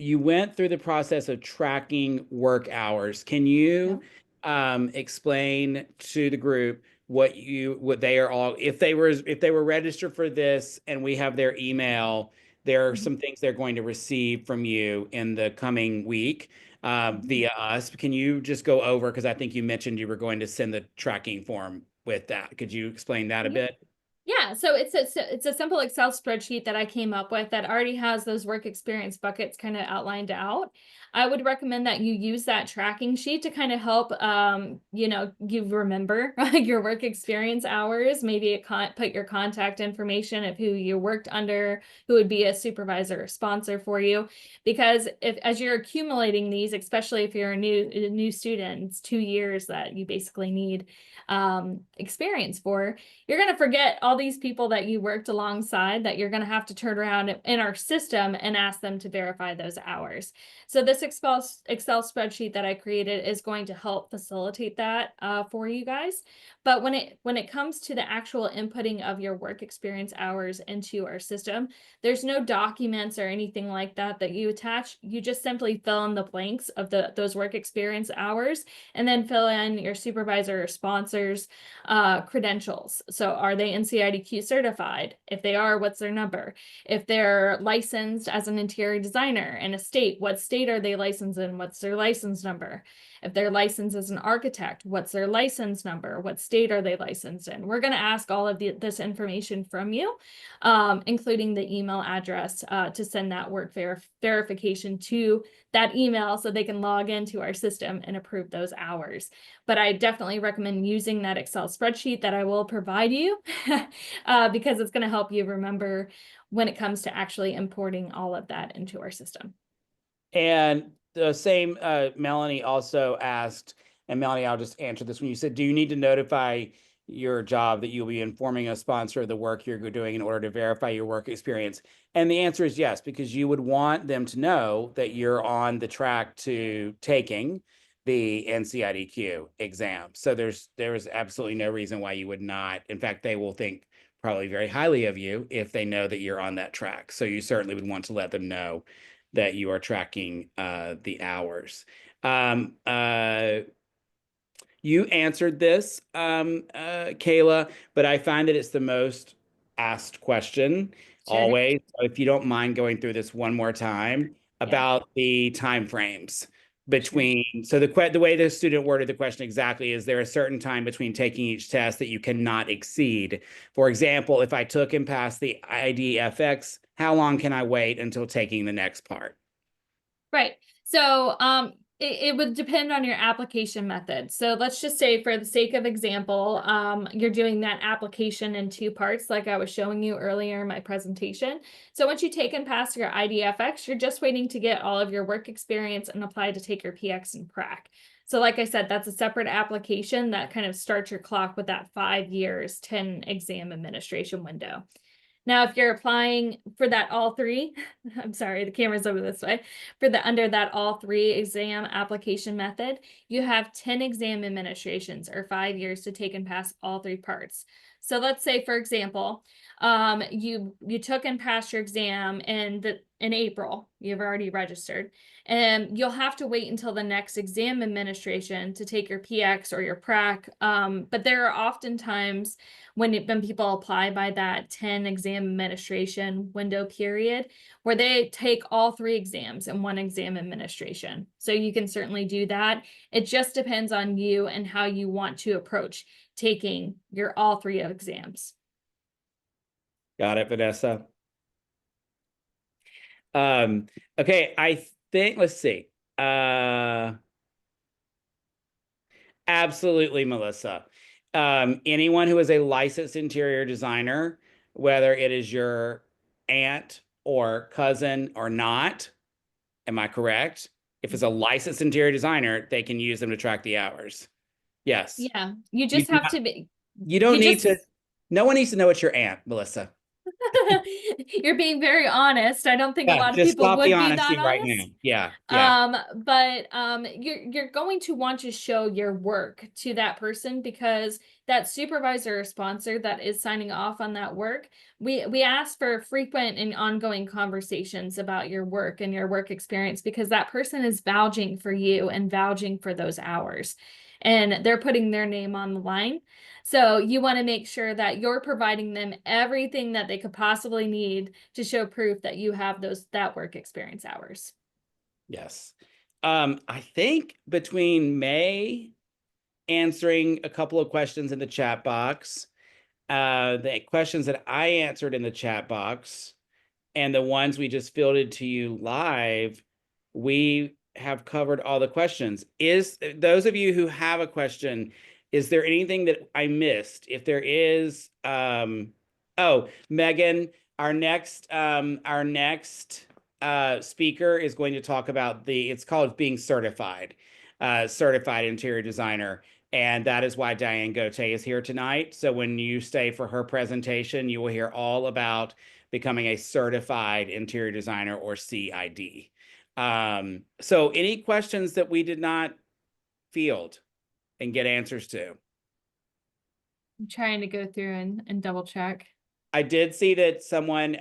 You went through the process of tracking work hours. Can you explain to the group what they are all, if they were registered for this and we have their email, there are some things they're going to receive from you in the coming week via us. Can you just go over, because I think you mentioned you were going to send the tracking form with that. Could you explain that a bit? Yeah, so it's a simple Excel spreadsheet that I came up with that already has those work experience buckets kind of outlined out. I would recommend that you use that tracking sheet to kind of help, you remember your work experience hours, maybe put your contact information of who you worked under, who would be a supervisor or sponsor for you. Because as you're accumulating these, especially if you're a new student, it's 2 years that you basically need experience for, you're going to forget all these people that you worked alongside that you're going to have to turn around in our system and ask them to verify those hours. So this Excel spreadsheet that I created is going to help facilitate that for you guys. But when it comes to the actual inputting of your work experience hours into our system, there's no documents or anything like that that you attach. You just simply fill in the blanks of those work experience hours, and then fill in your supervisor or sponsors credentials. So are they NCIDQ certified? If they are, what's their number? If they're licensed as an interior designer in a state, what state are they licensed in? What's their license number? If they're licensed as an architect, what's their license number? What state are they licensed in? We're going to ask all of this information from you, including the email address to send that work verification to that email so they can log into our system and approve those hours. But I definitely recommend using that Excel spreadsheet that I will provide you because it's going to help you remember when it comes to actually importing all of that into our system. And the same Melanie also asked, and Melanie, I'll just answer this one. You said, do you need to notify your job that you'll be informing a sponsor of the work you're doing in order to verify your work experience? And the answer is yes, because you would want them to know that you're on the track to taking the NCIDQ exam. So there's absolutely no reason why you would not. In fact, they will think probably very highly of you if they know that you're on that track. So you certainly would want to let them know that you are tracking the hours. You answered this, Kayla, but I find that it's the most asked question always. So if you don't mind going through this one more time about the timeframes between, so the way the student worded the question exactly is, there a certain time between taking each test that you cannot exceed? For example, if I took and passed the IDFX, how long can I wait until taking the next part? Right. So it would depend on your application method. So let's just say, for the sake of example, you're doing that application in 2 parts, like I was showing you earlier in my presentation. So once you take and pass your IDFX, you're just waiting to get all of your work experience and apply to take your PX and prac. So like I said, that's a separate application that kind of starts your clock with that 5 years, 10 exam administration window. Now, if you're applying for that all 3, I'm sorry, the camera's over this way, under that all 3 exam application method, you have 10 exam administrations, or 5 years, to take and pass all 3 parts. So let's say, for example, you took and passed your exam, and in April. You've already registered. And you'll have to wait until the next exam administration to take your PX or your prac. But there are often times when people apply by that 10 exam administration window period where they take all 3 exams in one exam administration. So you can certainly do that. It just depends on you and how you want to approach taking your all 3 exams. Got it, Vanessa. Okay, I think, let's see. Absolutely, Melissa. Anyone who is a licensed interior designer, whether it is your aunt or cousin or not, am I correct? If it's a licensed interior designer, they can use them to track the hours. Yes. Yeah, you just do have not- to be, You don't you need just- to, no one needs to know it's your aunt, Melissa. you're being very honest. I don't think a Yeah, lot of just people stop would the be honesty that right honest. now. Yeah, yeah. But you're going to want to show your work to that person, because that supervisor or sponsor that is signing off on that work, we ask for frequent and ongoing conversations about your work and your work experience, because that person is vouching for you and vouching for those hours, and they're putting their name on the line. So you want to make sure that you're providing them everything that they could possibly need to show proof that you have that work experience hours. Yes. I think between May answering a couple of questions in the chat box, the questions that I answered in the chat box, and the ones we just fielded to you live, we have covered all the questions. Is those of you who have a question, is there anything that I missed? If there is, oh, Megan, our next speaker is going to talk about it's called being certified, certified interior designer. And that is why Diane Gote is here tonight. So when you stay for her presentation, you will hear all about becoming a certified interior designer, or CID. So any questions that we did not field and get answers to? I'm trying to go through and double check. I did see that someone,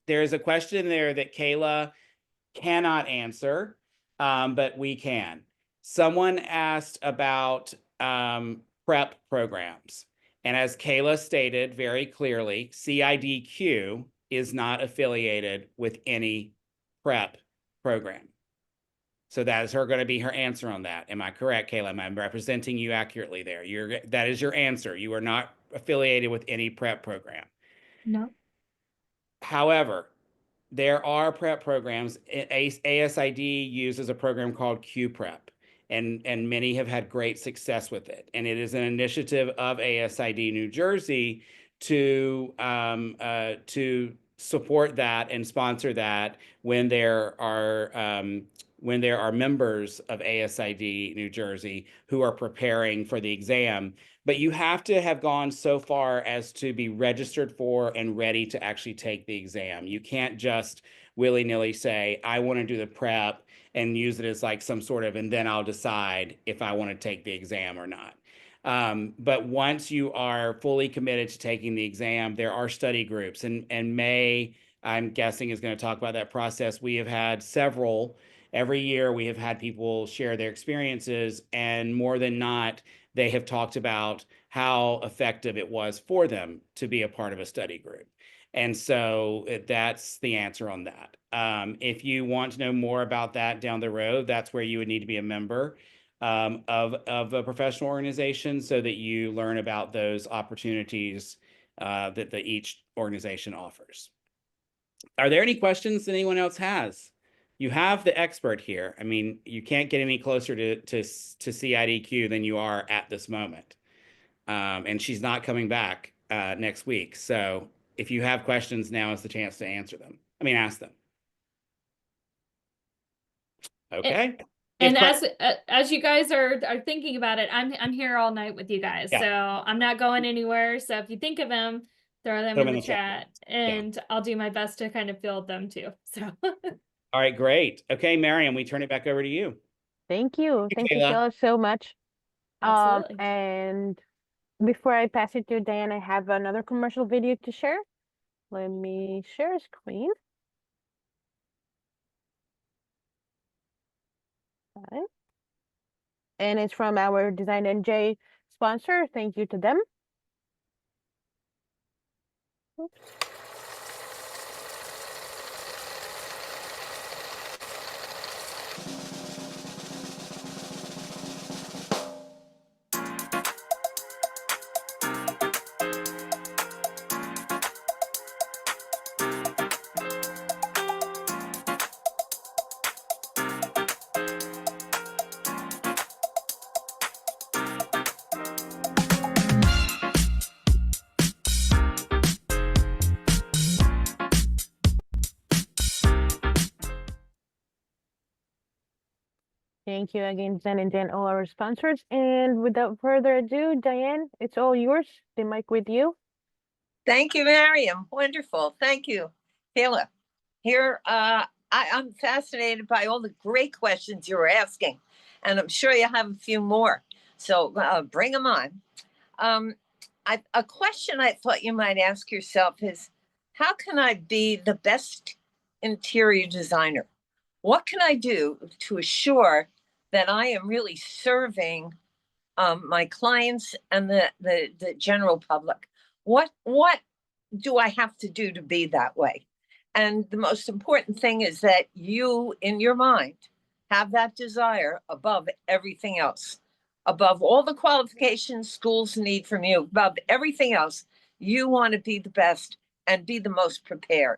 there's a question there that Kayla cannot answer, but we can. Someone asked about prep programs. And as Kayla stated very clearly, CIDQ is not affiliated with any prep program. So that is going to be her answer on that. Am I correct, Kayla? Am I representing you accurately there? That is your answer. You are not affiliated with any prep program. No. However, there are prep programs. ASID uses a program called QPrep, and many have had great success with it. And it is an initiative of ASID New Jersey to support that and sponsor that when there are members of ASID New Jersey who are preparing for the exam. But you have to have gone so far as to be registered for and ready to actually take the exam. You can't just willy-nilly say, I want to do the prep and use it as like some sort of, and then I'll decide if I want to take the exam or not. But once you are fully committed to taking the exam, there are study groups. And May, I'm guessing, is going to talk about that process. We have had several. Every year we have had people share their experiences, and more than not, they have talked about how effective it was for them to be a part of a study group. And so that's the answer on that. If you want to know more about that down the road, that's where you would need to be a member of a professional organization, so that you learn about those opportunities that each organization offers. Are there any questions that anyone else has? You have the expert here. I mean, you can't get any closer to CIDQ than you are at this moment. And she's not coming back next week. So if you have questions, now is the chance to answer them. I mean, ask them. Okay. And as you guys are thinking about it, I'm here all night with you guys. Yeah. So I'm not going anywhere. So if you think of them, throw them in the chat, and I'll do my best to kind of field them too. So all right, great. Okay, Miriam, we turn it back over to you. Thank you. Thank you, Kayla. Kayla, so much. Absolutely. And before I pass it to Diane, I have another commercial video to share. Let me share screen. Okay. And it's from our Design NJ sponsor. Thank you to them. Thank you again, Zen and Jen, all our sponsors. And without further ado, Diane, it's all yours. The mic with you. Thank you, Miriam. Wonderful. Thank you, Kayla. Here, I'm fascinated by all the great questions you were asking, and I'm sure you have a few more. So bring them on. A question I thought you might ask yourself is, how can I be the best interior designer? What can I do to assure that I am really serving my clients and the general public? What do I have to do to be that way? And the most important thing is that you, in your mind, have that desire above everything else, above all the qualifications schools need from you, above everything else. You want to be the best and be the most prepared.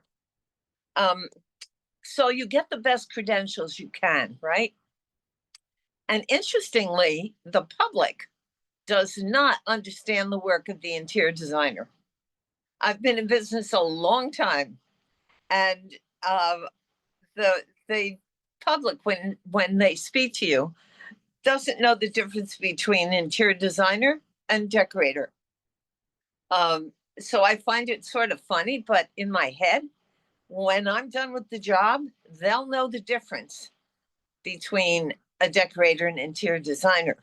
So you get the best credentials you can, right? And interestingly, the public does not understand the work of the interior designer. I've been in business a long time, and the public, when they speak to you, doesn't know the difference between interior designer and decorator. So I find it sort of funny, but in my head, when I'm done with the job, they'll know the difference between a decorator and interior designer.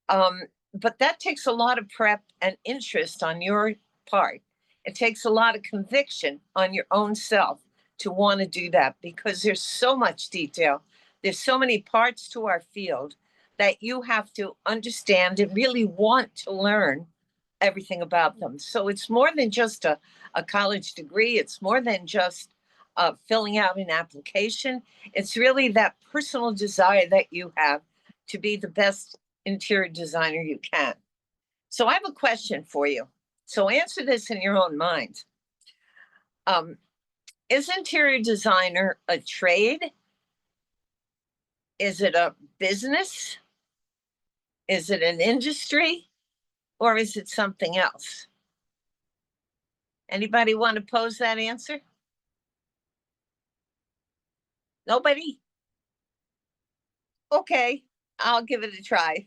But that takes a lot of prep and interest on your part. It takes a lot of conviction on your own self to want to do that, because there's so much detail. There's so many parts to our field that you have to understand and really want to learn everything about them. So it's more than just a college degree. It's more than just filling out an application. It's really that personal desire that you have to be the best interior designer you can. So I have a question for you. So answer this in your own mind. Is interior designer a trade? Is it a business? Is it an industry? Or is it something else? Anybody want to pose that answer? Nobody? Okay, I'll give it a try.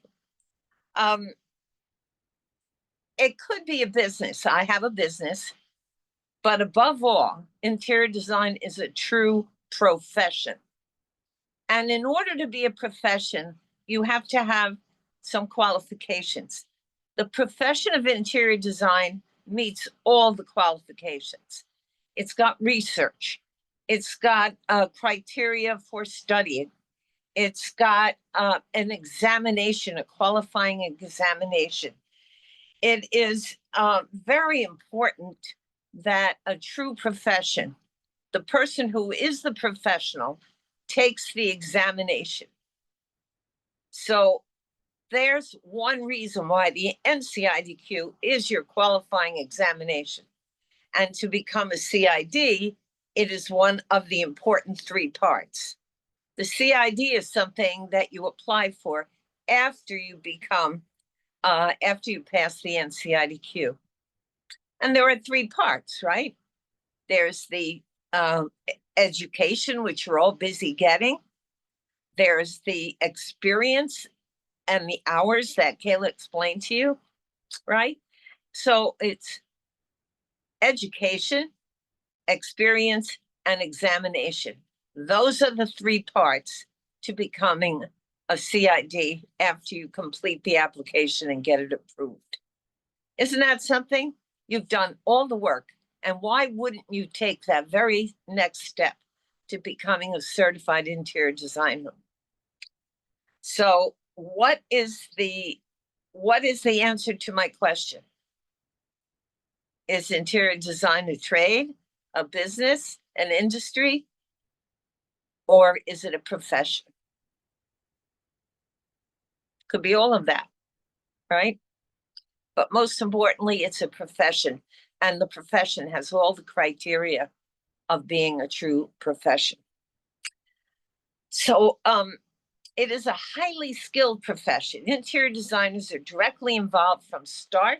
It could be a business. I have a business, but above all, interior design is a true profession. And in order to be a profession, you have to have some qualifications. The profession of interior design meets all the qualifications. It's got research. It's got criteria for studying. It's got an examination, a qualifying examination. It is very important that a true profession, the person who is the professional, takes the examination. So there's one reason why the NCIDQ is your qualifying examination. And to become a CID, it is one of the important 3 parts. The CID is something that you apply for after you become, after you pass the NCIDQ. And there are 3 parts, right? There's the education, which you're all busy getting. There's the experience and the hours that Kayla explained to you, right? So it's education, experience, and examination. Those are the 3 parts to becoming a CID after you complete the application and get it approved. Isn't that something? You've done all the work. And why wouldn't you take that very next step to becoming a certified interior designer? So what is the answer to my question? Is interior design a trade, a business, an industry, or is it a profession? Could be all of that, right? But most importantly, it's a profession, and the profession has all the criteria of being a true profession. So it is a highly skilled profession. Interior designers are directly involved from start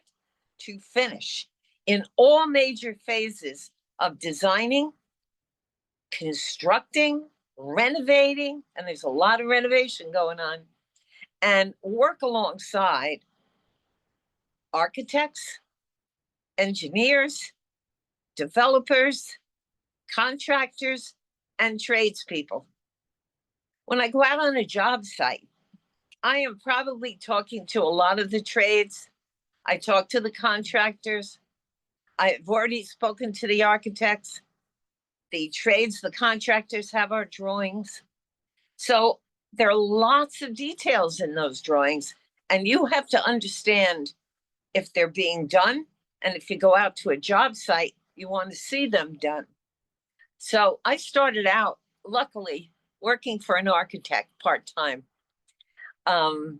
to finish in all major phases of designing, constructing, renovating, and there's a lot of renovation going on, and work alongside architects, engineers, developers, contractors, and tradespeople. When I go out on a job site, I am probably talking to a lot of the trades. I talk to the contractors. I've already spoken to the architects. The trades, the contractors have our drawings. So there are lots of details in those drawings, and you have to understand if they're being done. And if you go out to a job site, you want to see them done. So I started out, luckily, working for an architect part-time. And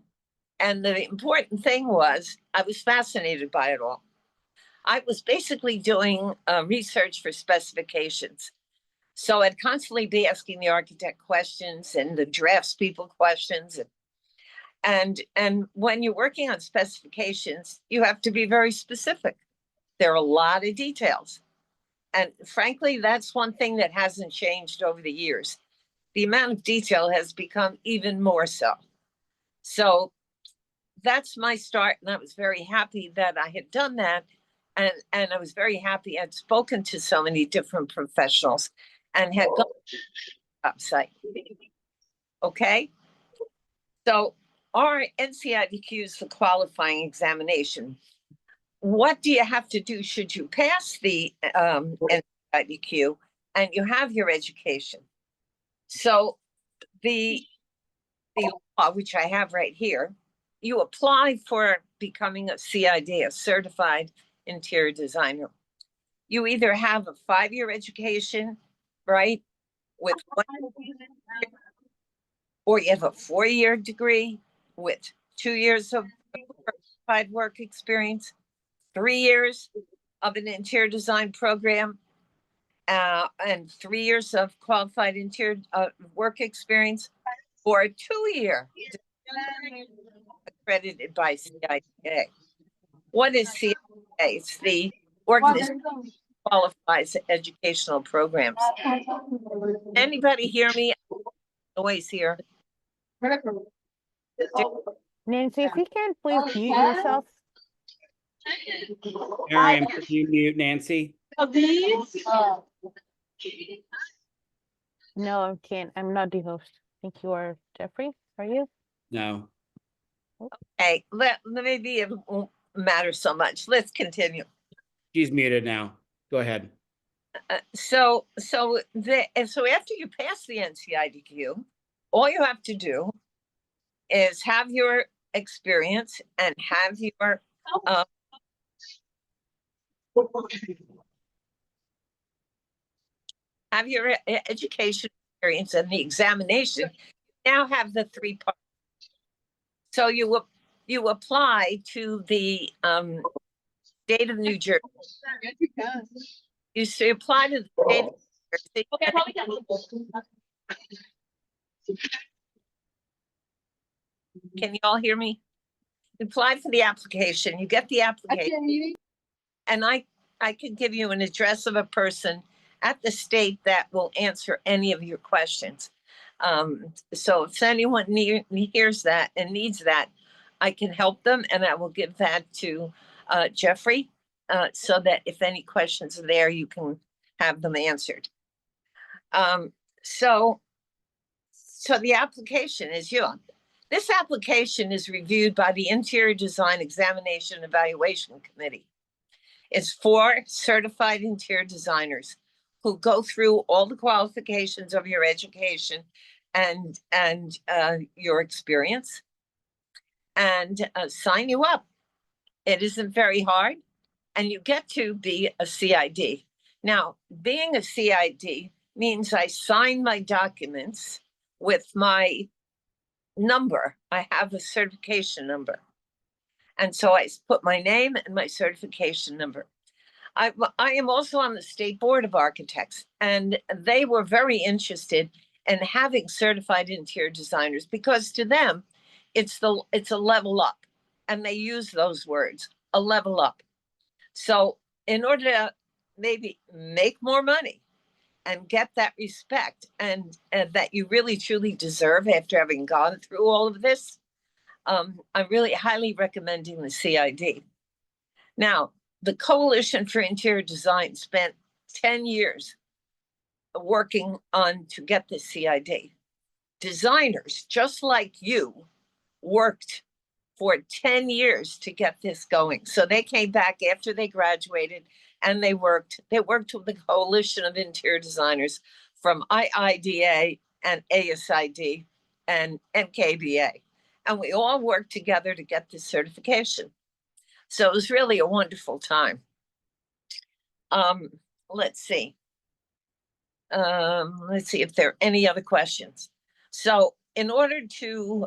the important thing was I was fascinated by it all. I was basically doing research for specifications. So I'd constantly be asking the architect questions and the draftspeople questions. And when you're working on specifications, you have to be very specific. There are a lot of details. And frankly, that's one thing that hasn't changed over the years. The amount of detail has become even more so. So that's my start, and I was very happy that I had done that. And I was very happy I'd spoken to so many different professionals and had gone to the job site. Okay? So our NCIDQ is the qualifying examination. What do you have to do should you pass the NCIDQ and you have your education? So the law, which I have right here, you apply for becoming a CID, a certified interior designer. You either have a 5-year education, right, with 1 year, or you have a 4-year degree with 2 years of certified work experience, 3 years of an interior design program, and 3 years of qualified interior work experience, or a 2-year accredited by CIDA. What is CIDA? It's the organization that qualifies educational programs. Anybody hear me? Noise here. Nancy, if you can please mute yourself. Miriam, can you mute Nancy? No, I can't. I'm not the host. I think you are Jeffrey. Are you? No. Hey, maybe it won't matter so much. Let's continue. She's muted now. Go ahead. So after you pass the NCIDQ, all you have to do is have your experience and have your education experience and the examination. You now have the 3 parts. So you apply to the state of New Jersey. You apply to the state of New Jersey. Can you all hear me? You apply for the application, you get the application, and I can give you an address of a person at the state that will answer any of your questions. So if anyone hears that and needs that, I can help them, and I will give that to Jeffrey, so that if any questions are there, you can have them answered. So the application is yours. This application is reviewed by the Interior Design Examination Evaluation Committee. It's for certified interior designers who go through all the qualifications of your education and your experience and sign you up. It isn't very hard, and you get to be a CID. Now, being a CID means I sign my documents with my number. I have a certification number. And so I put my name and my certification number. I am also on the State Board of Architects, and they were very interested in having certified interior designers because to them, it's a level up, and they use those words, a level up. So in order to maybe make more money and get that respect and that you really truly deserve after having gone through all of this, I'm really highly recommending the CID. Now, the Coalition for Interior Design spent 10 years working on to get the CID. Designers, just like you, worked for 10 years to get this going. So they came back after they graduated and they worked with the Coalition of Interior Designers from IIDA and ASID and NKBA. And we all worked together to get this certification. So it was really a wonderful time. Let's see. Let's see if there are any other questions. So in order to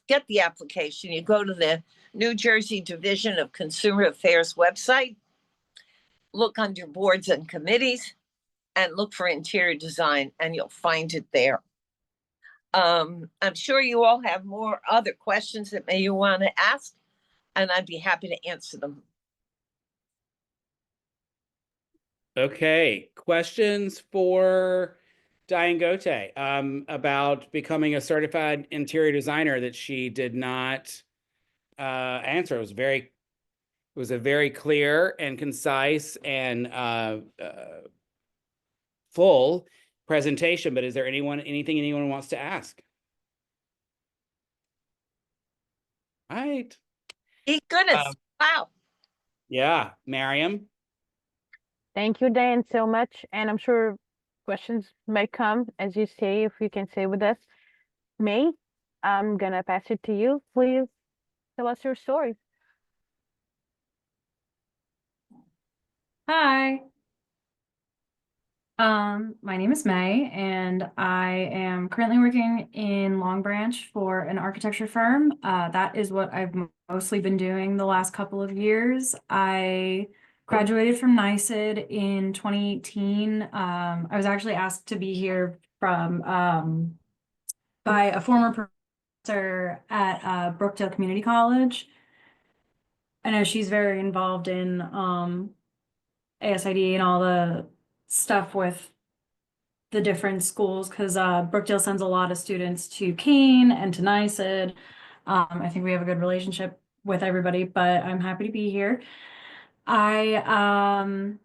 get the application, you go to the New Jersey Division of Consumer Affairs website, look under boards and committees, and look for interior design, and you'll find it there. I'm sure you all have more other questions that you want to ask, and I'd be happy to answer them. Okay, questions for Diane Gote about becoming a certified interior designer that she did not answer. It was a very clear and concise and full presentation, but is there anything anyone wants to ask? All right. Goodness, wow. Yeah, Miriam. Thank you, Diane, so much. And I'm sure questions may come, as you say, if you can stay with us. May, I'm gonna pass it to you. Please tell us your story. Hi. My name is May, and I am currently working in Long Branch for an architecture firm. That is what I've mostly been doing the last couple of years. I graduated from NCIDQ in 2018. I was actually asked to be here from by a former professor at Brookdale Community College. I know she's very involved in ASID and all the stuff with the different schools because Brookdale sends a lot of students to Keene and to NCIDQ. I think we have a good relationship with everybody, but I'm happy to be here. I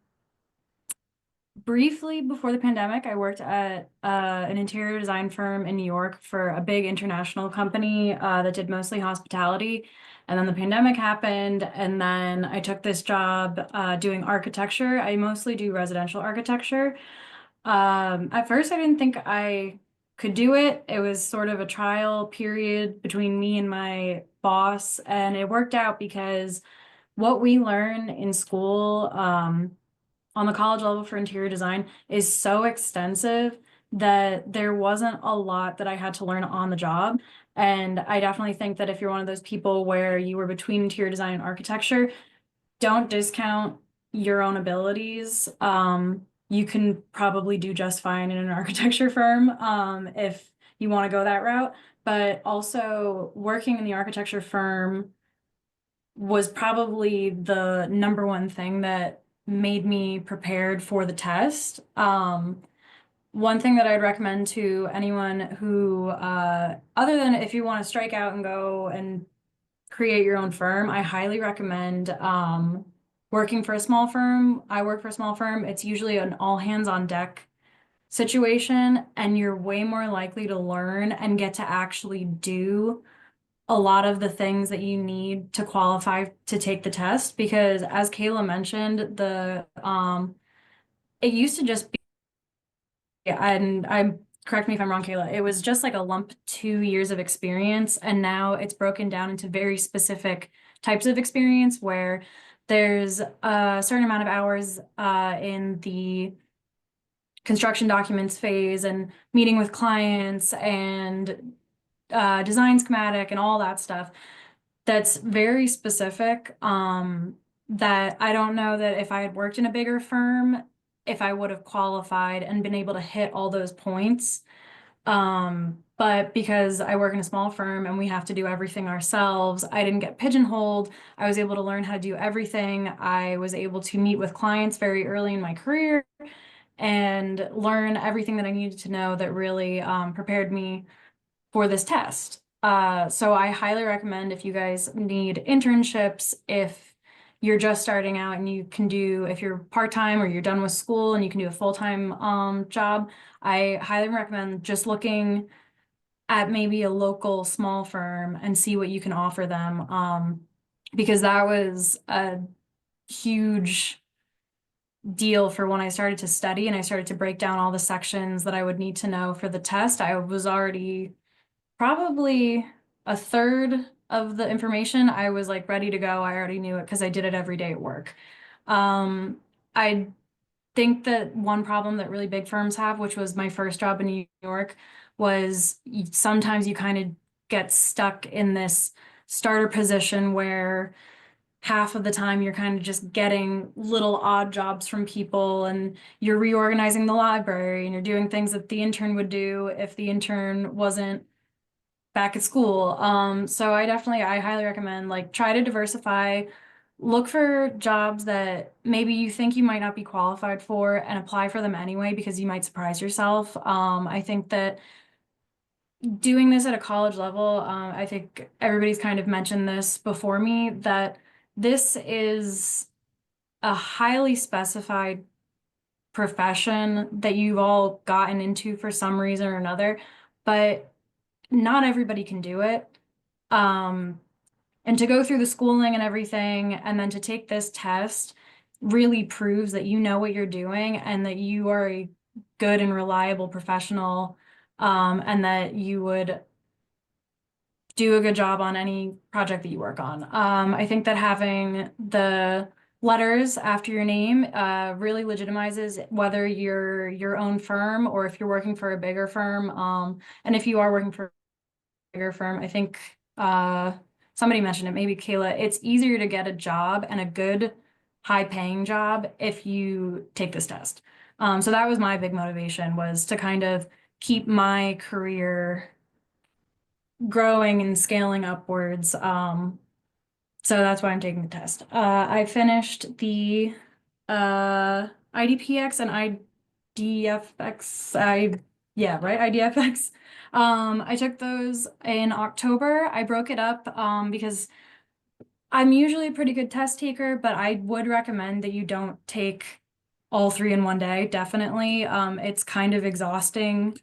briefly before the pandemic, I worked at an interior design firm in New York for a big international company that did mostly hospitality. And then the pandemic happened, and then I took this job doing architecture. I mostly do residential architecture. At first, I didn't think I could do it. It was sort of a trial period between me and my boss, and it worked out because what we learn in school on the college level for interior design is so extensive that there wasn't a lot that I had to learn on the job. And I definitely think that if you're one of those people where you were between interior design and architecture, don't discount your own abilities. You can probably do just fine in an architecture firm if you want to go that route. But also working in the architecture firm was probably the number one thing that made me prepared for the test. One thing that I'd recommend to anyone who, other than if you want to strike out and go and create your own firm, I highly recommend working for a small firm. I work for a small firm. It's usually an all hands on deck situation, and you're way more likely to learn and get to actually do a lot of the things that you need to qualify to take the test. Because as Kayla mentioned, it used to just be, and I'm correct me if I'm wrong, Kayla, it was just like a lump 2 years of experience. And now it's broken down into very specific types of experience where there's a certain amount of hours in the construction documents phase and meeting with clients and design schematic and all that stuff. That's very specific. That I don't know that if I had worked in a bigger firm, if I would have qualified and been able to hit all those points. But because I work in a small firm and we have to do everything ourselves, I didn't get pigeonholed. I was able to learn how to do everything. I was able to meet with clients very early in my career and learn everything that I needed to know that really prepared me for this test. So I highly recommend if you guys need internships, if you're just starting out and you can do, if you're part-time or you're done with school and you can do a full-time job, I highly recommend just looking at maybe a local small firm and see what you can offer them. Because that was a huge deal for when I started to study and I started to break down all the sections that I would need to know for the test. I was already probably a third of the information. I was like ready to go. I already knew it because I did it every day at work. I think that one problem that really big firms have, which was my first job in New York, was sometimes you kind of get stuck in this starter position where half of the time you're kind of just getting little odd jobs from people and you're reorganizing the library and you're doing things that the intern would do if the intern wasn't back at school. So I highly recommend like try to diversify, look for jobs that maybe you think you might not be qualified for and apply for them anyway because you might surprise yourself. I think that doing this at a college level, I think everybody's kind of mentioned this before me, that this is a highly specified profession that you've all gotten into for some reason or another, but not everybody can do it. And to go through the schooling and everything, and then to take this test really proves that you know what you're doing and that you are a good and reliable professional, and that you would do a good job on any project that you work on. I think that having the letters after your name really legitimizes whether you're your own firm or if you're working for a bigger firm. And if you are working for a bigger firm, I think somebody mentioned it, maybe Kayla, it's easier to get a job and a good high-paying job if you take this test. So that was my big motivation, was to kind of keep my career growing and scaling upwards. So that's why I'm taking the test. I finished the IDPX and IDFX. IDFX. I took those in October. I broke it up because I'm usually a pretty good test taker, but I would recommend that you don't take all three in one day, definitely. It's kind of exhausting.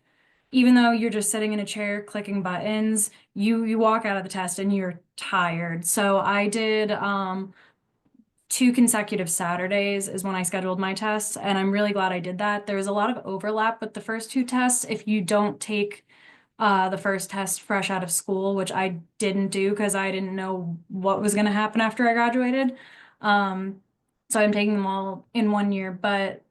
Even though you're just sitting in a chair clicking buttons, you walk out of the test and you're tired. So I did 2 consecutive Saturdays is when I scheduled my tests, and I'm really glad I did that. There was a lot of overlap with the first 2 tests if you don't take the first test fresh out of school, which I didn't do because I didn't know what was going to happen after I graduated. So I'm taking them all in 1 year, but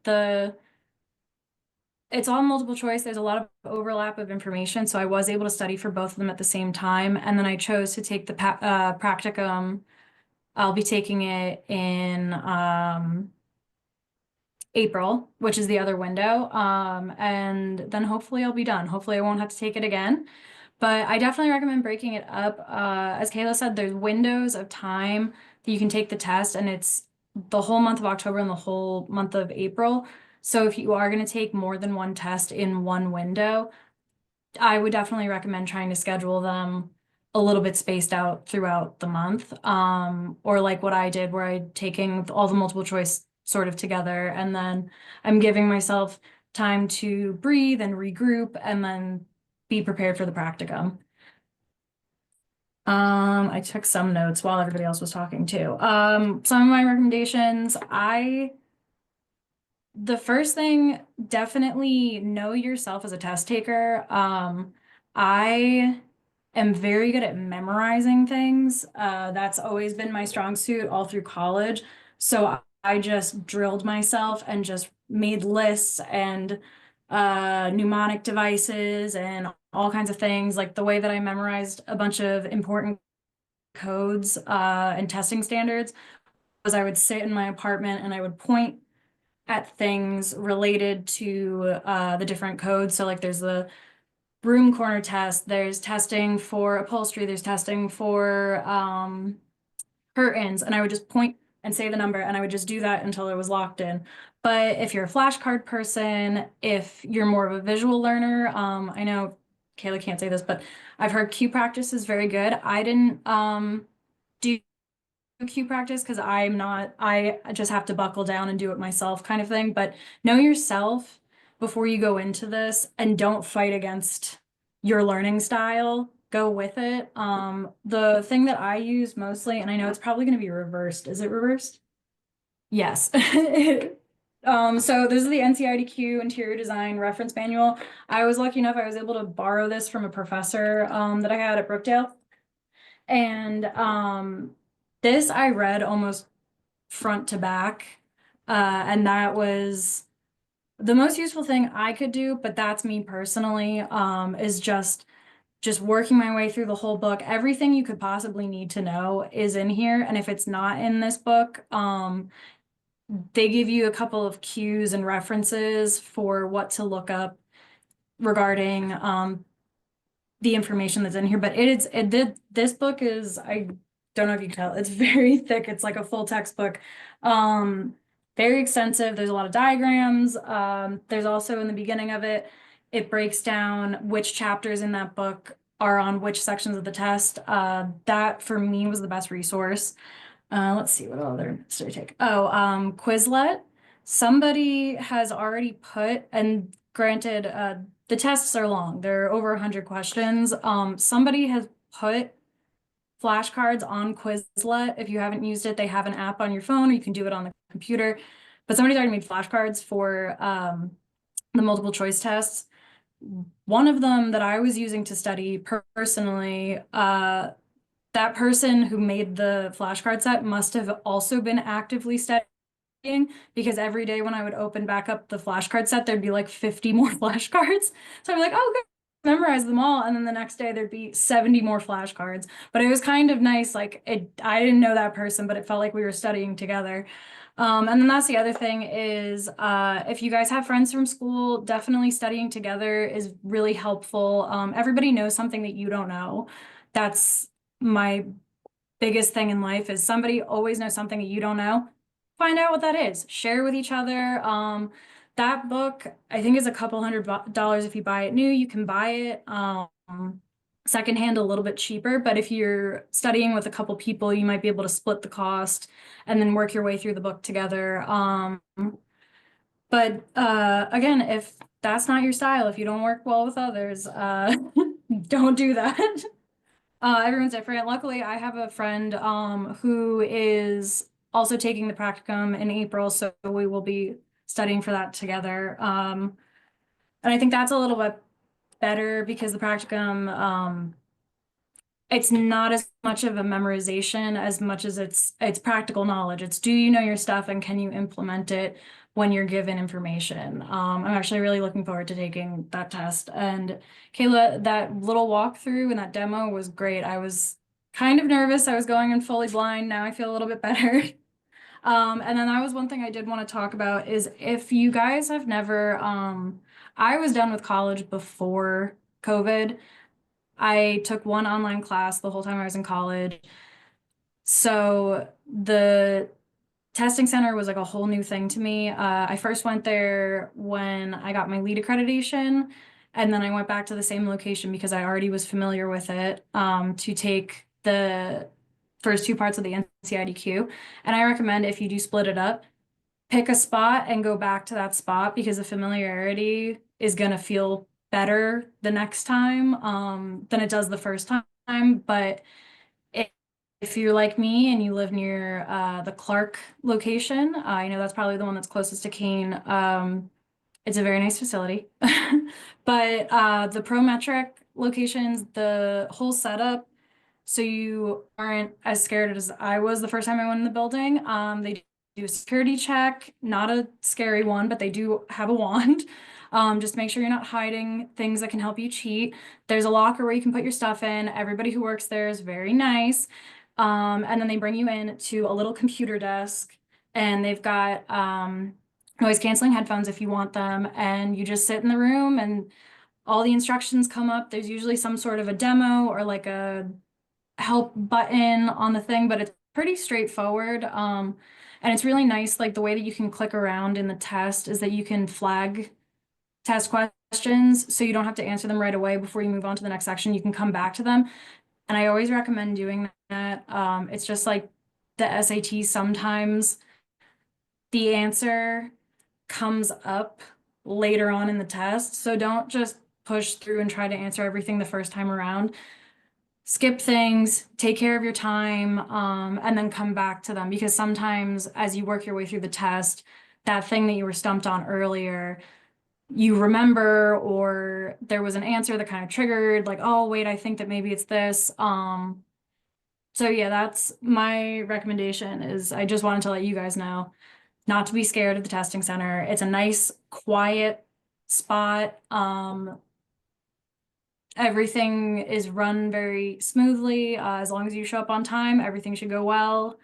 it's all multiple choice. There's a lot of overlap of information, so I was able to study for both of them at the same time. And then I chose to take the practicum. I'll be taking it in April, which is the other window. And then hopefully I'll be done. Hopefully I won't have to take it again. But I definitely recommend breaking it up. As Kayla said, there's windows of time that you can take the test, and it's the whole month of October and the whole month of April. So if you are going to take more than one test in one window, I would definitely recommend trying to schedule them a little bit spaced out throughout the month. Or like what I did, where I'm taking all the multiple choice sort of together, and then I'm giving myself time to breathe and regroup and then be prepared for the practicum. I took some notes while everybody else was talking too. Some of my recommendations, I the first thing, definitely know yourself as a test taker. I am very good at memorizing things. That's always been my strong suit all through college. So I just drilled myself and just made lists and mnemonic devices and all kinds of things. Like the way that I memorized a bunch of important codes and testing standards was I would sit in my apartment and I would point at things related to the different codes. So like there's the room corner test, there's testing for upholstery, there's testing for curtains, and I would just point and say the number, and I would just do that until it was locked in. But if you're a flashcard person, if you're more of a visual learner, I know Kayla can't say this, but I've heard Q practice is very good. I didn't do Q practice because I just have to buckle down and do it myself kind of thing. But know yourself before you go into this and don't fight against your learning style. Go with it. The thing that I use mostly, and I know it's probably going to be reversed. Is it reversed? Yes. So this is the NCIDQ Interior Design Reference Manual. I was lucky enough I was able to borrow this from a professor that I had at Brookdale. And this I read almost front to back. And that was the most useful thing I could do, but that's me personally, is just working my way through the whole book. Everything you could possibly need to know is in here. And if it's not in this book, they give you a couple of cues and references for what to look up regarding the information that's in here. But this book is, I don't know if you can tell, it's very thick. It's like a full textbook. Very extensive. There's a lot of diagrams. There's also in the beginning of it, it breaks down which chapters in that book are on which sections of the test. That for me was the best resource. Let's see, what other did I take? Oh, Quizlet. Somebody has already put, and granted, the tests are long. They're over 100 questions. Somebody has put flashcards on Quizlet. If you haven't used it, they have an app on your phone, or you can do it on the computer. But somebody's already made flashcards for the multiple choice tests. One of them that I was using to study personally, that person who made the flashcard set must have also been actively studying, because every day when I would open back up the flashcard set, there'd be like 50 more flashcards. So I'm like, oh, good, memorize them all. And then the next day there'd be 70 more flashcards. But it was kind of nice. Like I didn't know that person, but it felt like we were studying together. And then that's the other thing is, if you guys have friends from school, definitely studying together is really helpful. Everybody knows something that you don't know. That's my biggest thing in life, is somebody always knows something that you don't know. Find out what that is. Share with each other. That book, I think, is a couple $100 if you buy it new. You can buy it secondhand a little bit cheaper, but if you're studying with a couple people, you might be able to split the cost and then work your way through the book together. But again, if that's not your style, if you don't work well with others, don't do that. Everyone's different. Luckily, I have a friend who is also taking the practicum in April, so we will be studying for that together. And I think that's a little bit better because the practicum, it's not as much of a memorization as much as it's practical knowledge. It's, do you know your stuff and can you implement it when you're given information? I'm actually really looking forward to taking that test. And Kayla, that little walkthrough and that demo was great. I was kind of nervous. I was going in fully blind. Now I feel a little bit better. And then that was one thing I did want to talk about is, if you guys have never, I was done with college before COVID. I took one online class the whole time I was in college. So the testing center was like a whole new thing to me. I first went there when I got my LEED accreditation, and then I went back to the same location because I already was familiar with it, to take the first two parts of the NCIDQ. And I recommend, if you do split it up, pick a spot and go back to that spot, because the familiarity is going to feel better the next time than it does the first time. But if you're like me and you live near the Clark location, I know that's probably the one that's closest to Kane. It's a very nice facility. But the Prometric locations, the whole setup, so you aren't as scared as I was the first time I went in the building. They do a security check, not a scary one, but they do have a wand. Just make sure you're not hiding things that can help you cheat. There's a locker where you can put your stuff in. Everybody who works there is very nice. And then they bring you in to a little computer desk, and they've got noise canceling headphones if you want them. And you just sit in the room and all the instructions come up. There's usually some sort of a demo or like a help button on the thing, but it's pretty straightforward. And it's really nice, like the way that you can click around in the test is that you can flag test questions, so you don't have to answer them right away before you move on to the next section. You can come back to them. And I always recommend doing that. It's just like the SAT, sometimes the answer comes up later on in the test. So don't just push through and try to answer everything the first time around. Skip things, take care of your time, and then come back to them, because sometimes as you work your way through the test, that thing that you were stumped on earlier, you remember, or there was an answer that kind of triggered, like, oh, wait, I think that maybe it's this. So yeah, that's my recommendation. Is I just wanted to let you guys know not to be scared of the testing center. It's a nice, quiet spot. Everything is run very smoothly. As long as you show up on time, everything should go well.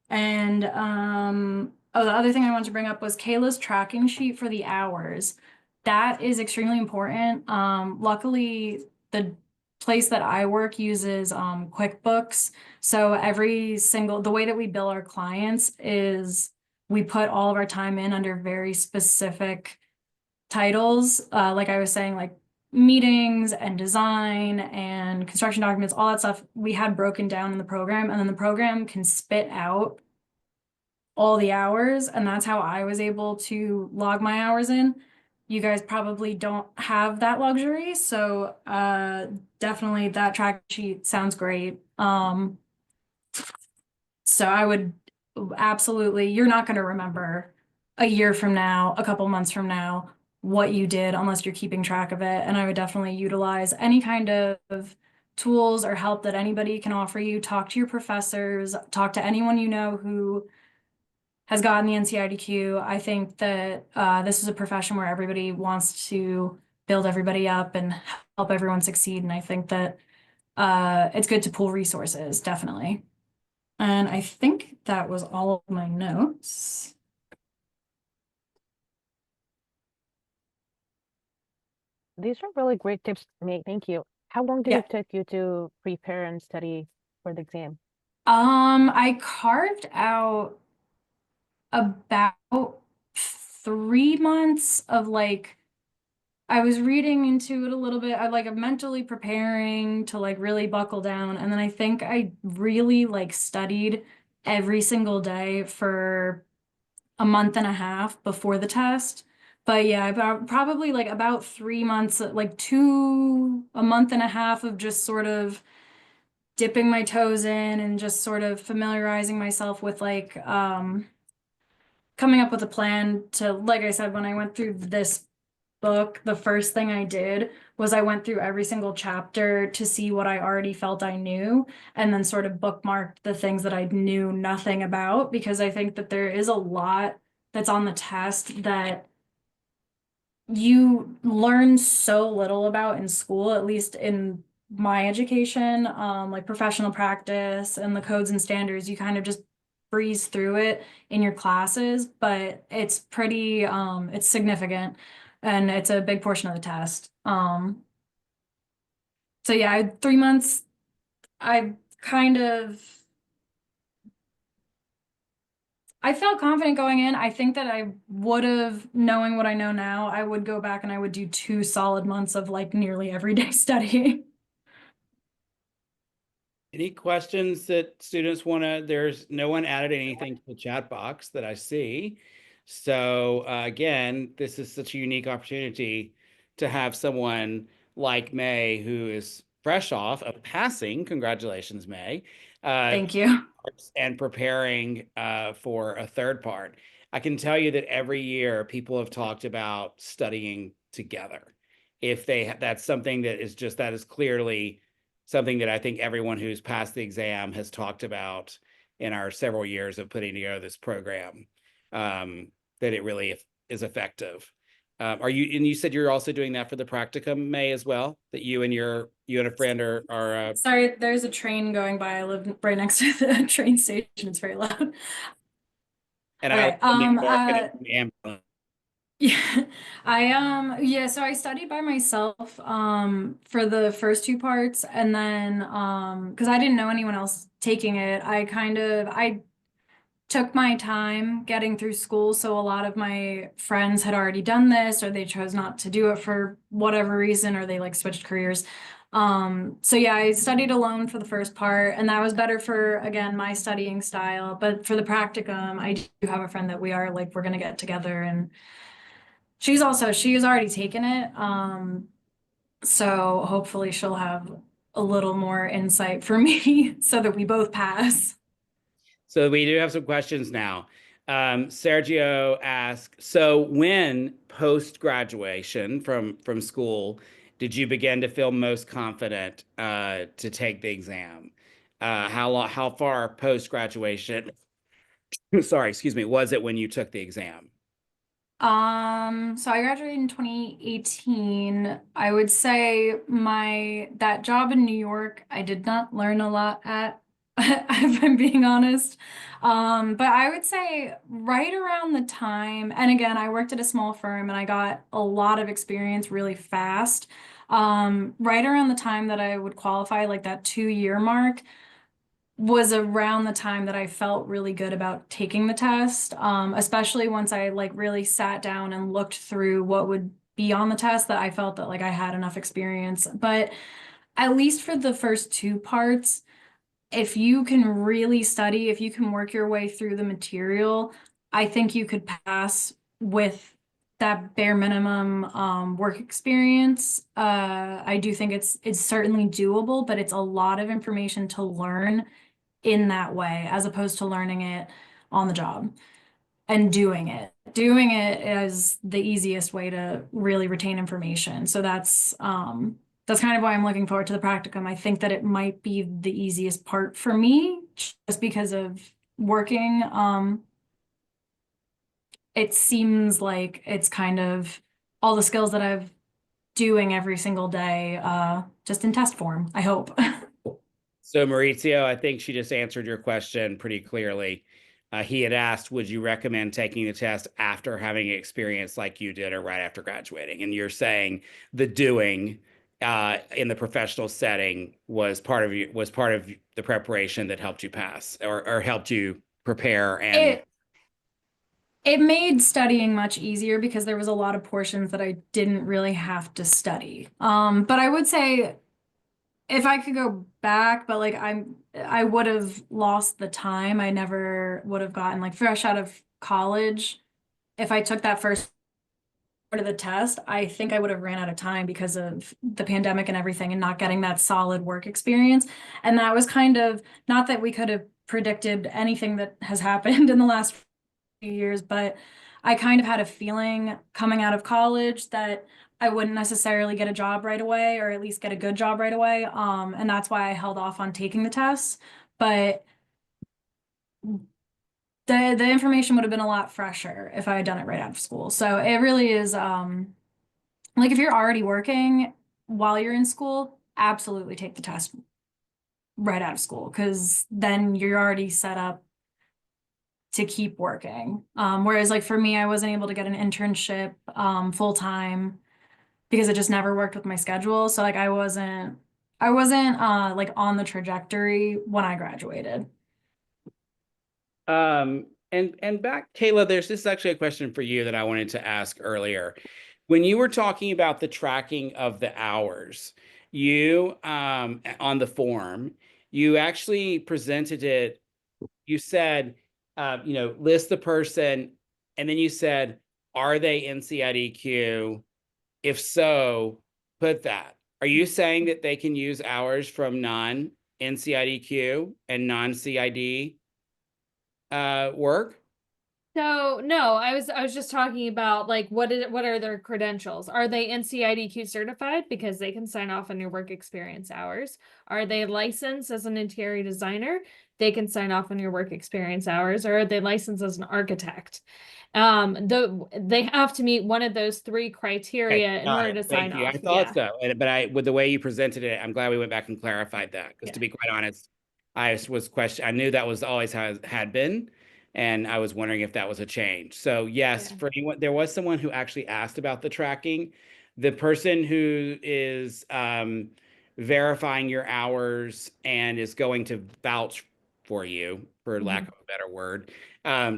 And oh, the other thing I wanted to bring up was Kayla's tracking sheet for the hours. That is extremely important. Luckily, the place that I work uses QuickBooks. So the way that we bill our clients is we put all of our time in under very specific titles. Like I was saying, like meetings and design and construction documents, all that stuff we had broken down in the program, and then the program can spit out all the hours, and that's how I was able to log my hours in. You guys probably don't have that luxury, so definitely that track sheet sounds great. So I would absolutely, you're not going to remember a year from now, a couple months from now, what you did unless you're keeping track of it. And I would definitely utilize any kind of tools or help that anybody can offer you. Talk to your professors, talk to anyone you know who has gotten the NCIDQ. I think that this is a profession where everybody wants to build everybody up and help everyone succeed. And I think that it's good to pool resources, definitely. And I think that was all of my notes. These are really great tips, May. Thank you. How long did it take you to prepare and study for the exam? I carved out about 3 months of like, I was reading into it a little bit. I'm mentally preparing to like really buckle down. And then I think I really like studied every single day for a month and a half before the test. But yeah, probably like about 3 months, like a month and a half of just sort of dipping my toes in and just sort of familiarizing myself with like coming up with a plan to, like I said, when I went through this book, the first thing I did was I went through every single chapter to see what I already felt I knew, and then sort of bookmarked the things that I knew nothing about, because I think that there is a lot that's on the test that you learn so little about in school, at least in my education, like professional practice and the codes and standards. You kind of just breeze through it in your classes, but it's pretty, it's significant, and it's a big portion of the test. So yeah, 3 months, I felt confident going in. I think that I would have, knowing what I know now, I would go back and I would do 2 solid months of like nearly everyday studying. Any questions that students want to, there's no one added anything to the chat box that I see. So again, this is such a unique opportunity to have someone like May, who is fresh off of passing, congratulations, May. Thank you. And preparing for a third part. I can tell you that every year people have talked about studying together. If that's something that is clearly something that I think everyone who's passed the exam has talked about in our several years of putting together this program, that it really is effective. And you said you're also doing that for the practicum, May, as well, that you and a friend are Sorry, there's a train going by. I live right next to the train station. It's very loud. and Okay, I live in New York and it's an ambulance. Yeah, yeah, so I studied by myself for the first two parts, and then because I didn't know anyone else taking it, I took my time getting through school, so a lot of my friends had already done this, or they chose not to do it for whatever reason, or they like switched careers. So yeah, I studied alone for the first part, and that was better for, again, my studying style. But for the practicum, I do have a friend that we're gonna get together, and she has already taken it. So hopefully she'll have a little more insight for me so that we both pass. So we do have some questions now. Sergio asks, so when post-graduation from school did you begin to feel most confident to take the exam? How far post-graduation, sorry, excuse me, was it when you took the exam? So I graduated in 2018. I would say that job in New York, I did not learn a lot at, if I'm being honest. But I would say right around the time, and again, I worked at a small firm and I got a lot of experience really fast. Right around the time that I would qualify, like that 2-year mark, was around the time that I felt really good about taking the test, especially once I like really sat down and looked through what would be on the test, that I felt that like I had enough experience. But at least for the first two parts, if you can really study, if you can work your way through the material, I think you could pass with that bare minimum work experience. I do think it's certainly doable, but it's a lot of information to learn in that way, as opposed to learning it on the job and doing it. Doing it is the easiest way to really retain information. So that's kind of why I'm looking forward to the practicum. I think that it might be the easiest part for me just because of working. It seems like it's kind of all the skills that I've doing every single day, just in test form, I hope. So Maurizio, I think she just answered your question pretty clearly. He had asked, would you recommend taking the test after having experience like you did or right after graduating? And you're saying the doing in the professional setting was part of the preparation that helped you pass or helped you prepare. And it made studying much easier because there was a lot of portions that I didn't really have to study. But I would say if I could go back, but like I would have lost the time. I never would have gotten like fresh out of college. If I took that first part of the test, I think I would have ran out of time because of the pandemic and everything and not getting that solid work experience. And that was kind of, not that we could have predicted anything that has happened in the last few years, but I kind of had a feeling coming out of college that I wouldn't necessarily get a job right away, or at least get a good job right away. And that's why I held off on taking the tests. But the information would have been a lot fresher if I had done it right out of school. So it really is like if you're already working while you're in school, absolutely take the test right out of school, because then you're already set up to keep working. Whereas like for me, I wasn't able to get an internship full time because it just never worked with my schedule. So like I wasn't like on the trajectory when I graduated. And back, Kayla, this is actually a question for you that I wanted to ask earlier. When you were talking about the tracking of the hours, you on the form, you actually presented it, you said, list the person, and then you said, are they NCIDQ? If so, put that. Are you saying that they can use hours from non-NCIDQ and non-CID work? So no, I was just talking about like what are their credentials? Are they NCIDQ certified because they can sign off on your work experience hours? Are they licensed as an interior designer? They can sign off on your work experience hours. Or are they licensed as an architect? They have to meet one of those three criteria in order to sign Thank you. off. I thought so, but with the way you presented it, I'm glad we went back and clarified that. Because to Yeah. be quite honest, I knew that was always how it had been, and I was wondering if that was a change. So yes, Yeah. for anyone, there was someone who actually asked about the tracking. The person who is verifying your hours and is going to vouch for you, for lack of a better word,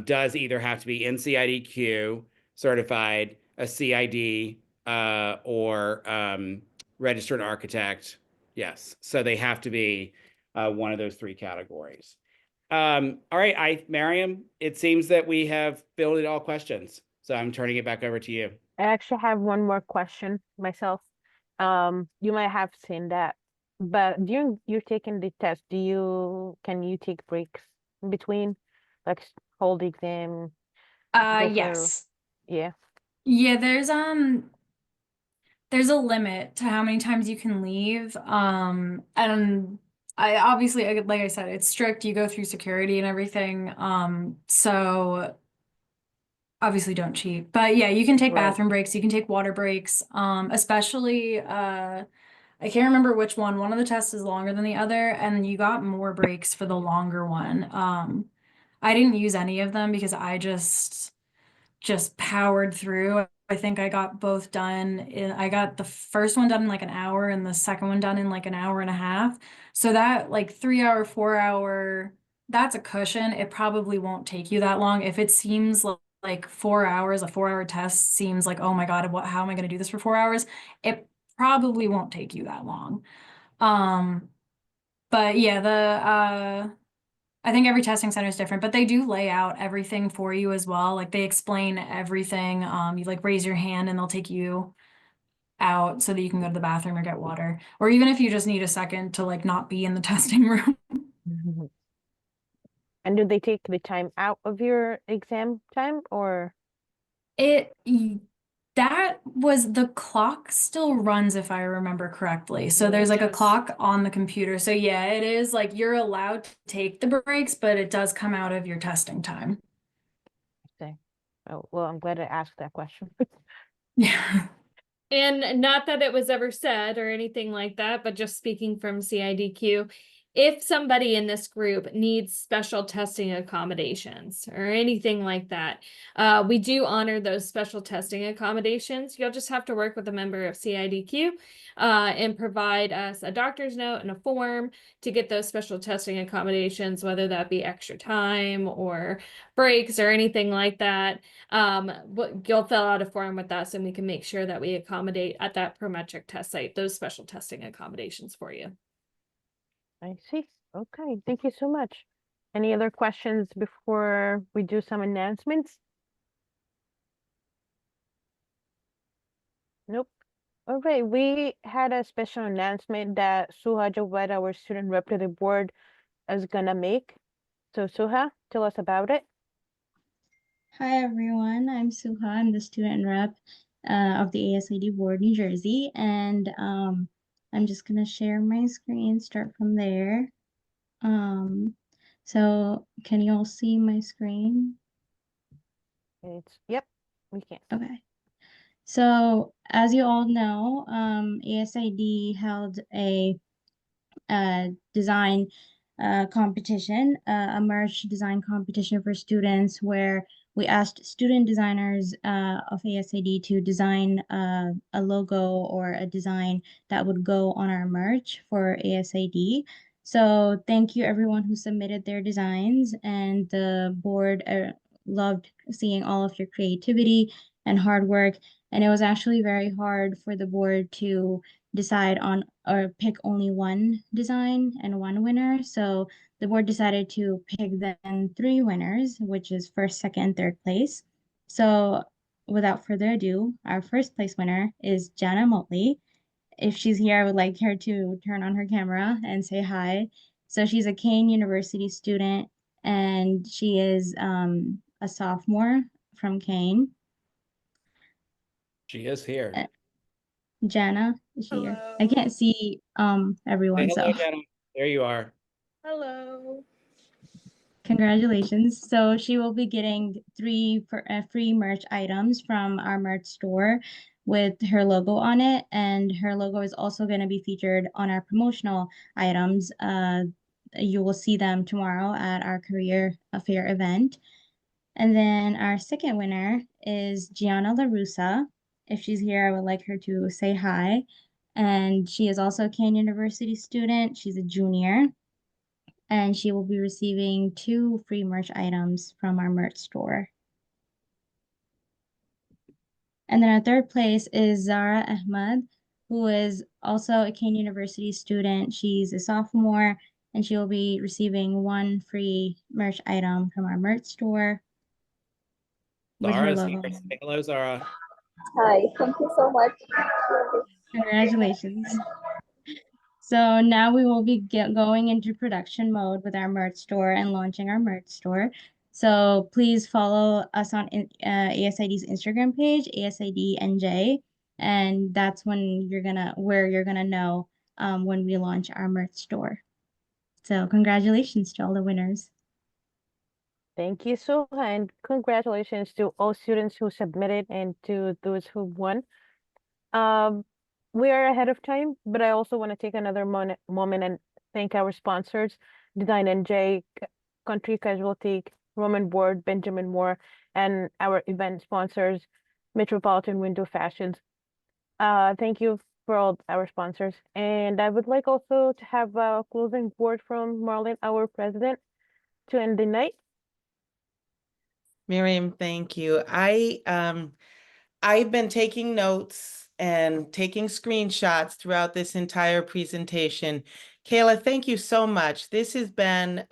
does either have to be NCIDQ certified, a CID, or registered architect. Yes, so they have to be one of those three categories. All right, Miriam, it seems that we have fielded all questions, so I'm turning it back over to you. I actually have one more question myself. You might have seen that, but during you're taking the test, can you take breaks in between, like hold the exam, go for, Yes. yeah. Yeah, there's a limit to how many times you can leave. And I obviously, like I said, it's strict. You go through security and everything. So obviously don't cheat. But yeah, you can take Right. bathroom breaks, you can take water breaks. Especially I can't remember which one. One of the tests is longer than the other, and you got more breaks for the longer one. I didn't use any of them because I just powered through. I think I got both done I got the first one done in like an hour and the second one done in like an hour and a half. So that like 3 hour, 4 hour, that's a cushion. It probably won't take you that long. If it seems like 4 hours, a 4 hour test seems like, oh my God, how am I going to do this for 4 hours? It probably won't take you that long. But yeah, I think every testing center is different, but they do lay out everything for you as well. Like they explain everything. You like raise your hand and they'll take you out so that you can go to the bathroom or get water. Or even if you just need a second to like not be in the testing room. Mhm. And do they take the time out of your exam time or? That was the clock still runs if I remember correctly. So Yeah, there's it like a does. clock on the computer. So yeah, it is like you're allowed to take the breaks, but it does come out of your testing time. Say, oh, well, I'm glad I asked that question. Yeah. And not that it was ever said or anything like that, but just speaking from CIDQ, if somebody in this group needs special testing accommodations or anything like that, we do honor those special testing accommodations. You'll just have to work with a member of CIDQ and provide us a doctor's note and a form to get those special testing accommodations, whether that be extra time or breaks or anything like that. You'll fill out a form with us and we can make sure that we accommodate at that Prometric test site those special testing accommodations for you. I see. Okay, thank you so much. Any other questions before we do some announcements? Nope. All right, we had a special announcement that Suha Jawed, our student rep to the board, is gonna make. So Suha, tell us about it. Hi everyone, I'm Suha. I'm the student rep of the ASID board, New Jersey, and I'm just gonna share my screen, start from there. So can you all see my screen? Yep, we can. Okay. So as you all know, ASID held a design competition, a merge design competition for students where we asked student designers of ASID to design a logo or a design that would go on our merch for ASID. So thank you everyone who submitted their designs, and the board loved seeing all of your creativity and hard work. And it was actually very hard for the board to decide on or pick only one design and one winner. So the board decided to pick then three winners, which is first, second, third place. So without further ado, our first place winner is Jana Motley. if she's here, I would like her to turn on her camera and say hi. So she's a Kane University student, and she is a sophomore from Kane. She is here. Jana, is she here? I Hello. can't see Say everyone, hello, so Jenna. There you are. Hello. congratulations. So she will be getting three free merch items from our merch store with her logo on it, and her logo is also going to be featured on our promotional items. You will see them tomorrow at our career fair event. And then our second winner is Gianna LaRussa. If she's here, I would like her to say hi. And she is also a Kane University student. She's a junior, and she will be receiving 2 free merch items from our merch store. And then our third place is Zara Ahmad, who is also a Kane University student. She's a sophomore, and she will be receiving 1 free merch item from our merch store with her Zara's logo. here. Say hello, Zara. Hi, thank you so much. Congratulations. So now we will be going into production mode with our merch store and launching our merch store. So please follow us on ASID's Instagram page, ASIDNJ, and that's when you're gonna know when we launch our merch store. So congratulations to all the winners. Thank you, Suha, and congratulations to all students who submitted and to those who won. We are ahead of time, but I also want to take another moment and thank our sponsors, Design NJ, Country Casualty, Roman Board, Benjamin Moore, and our event sponsors, Metropolitan Window Fashions. Thank you for all our sponsors. And I would like also to have a closing word from Marlon, our president, to end the night. Miriam, thank you. I've been taking notes and taking screenshots throughout this entire presentation. Kayla, thank you so much. This has been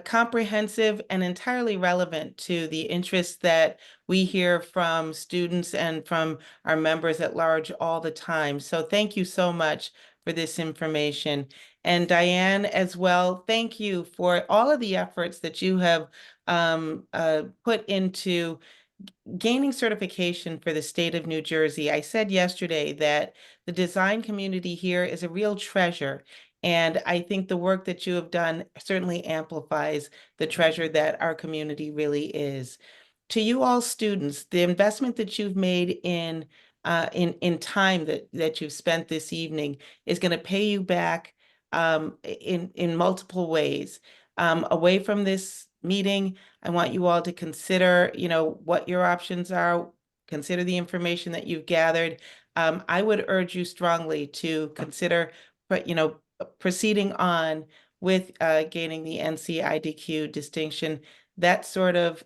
comprehensive and entirely relevant to the interests that we hear from students and from our members at large all the time. So thank you so much for this information. And Diane as well, thank you for all of the efforts that you have put into gaining certification for the state of New Jersey. I said yesterday that the design community here is a real treasure. And I think the work that you have done certainly amplifies the treasure that our community really is. To you all students, the investment that you've made in time that you've spent this evening is going to pay you back in multiple ways. Away from this meeting, I want you all to consider, what your options are, consider the information that you've gathered. I would urge you strongly to consider, proceeding on with gaining the NCIDQ distinction. That sort of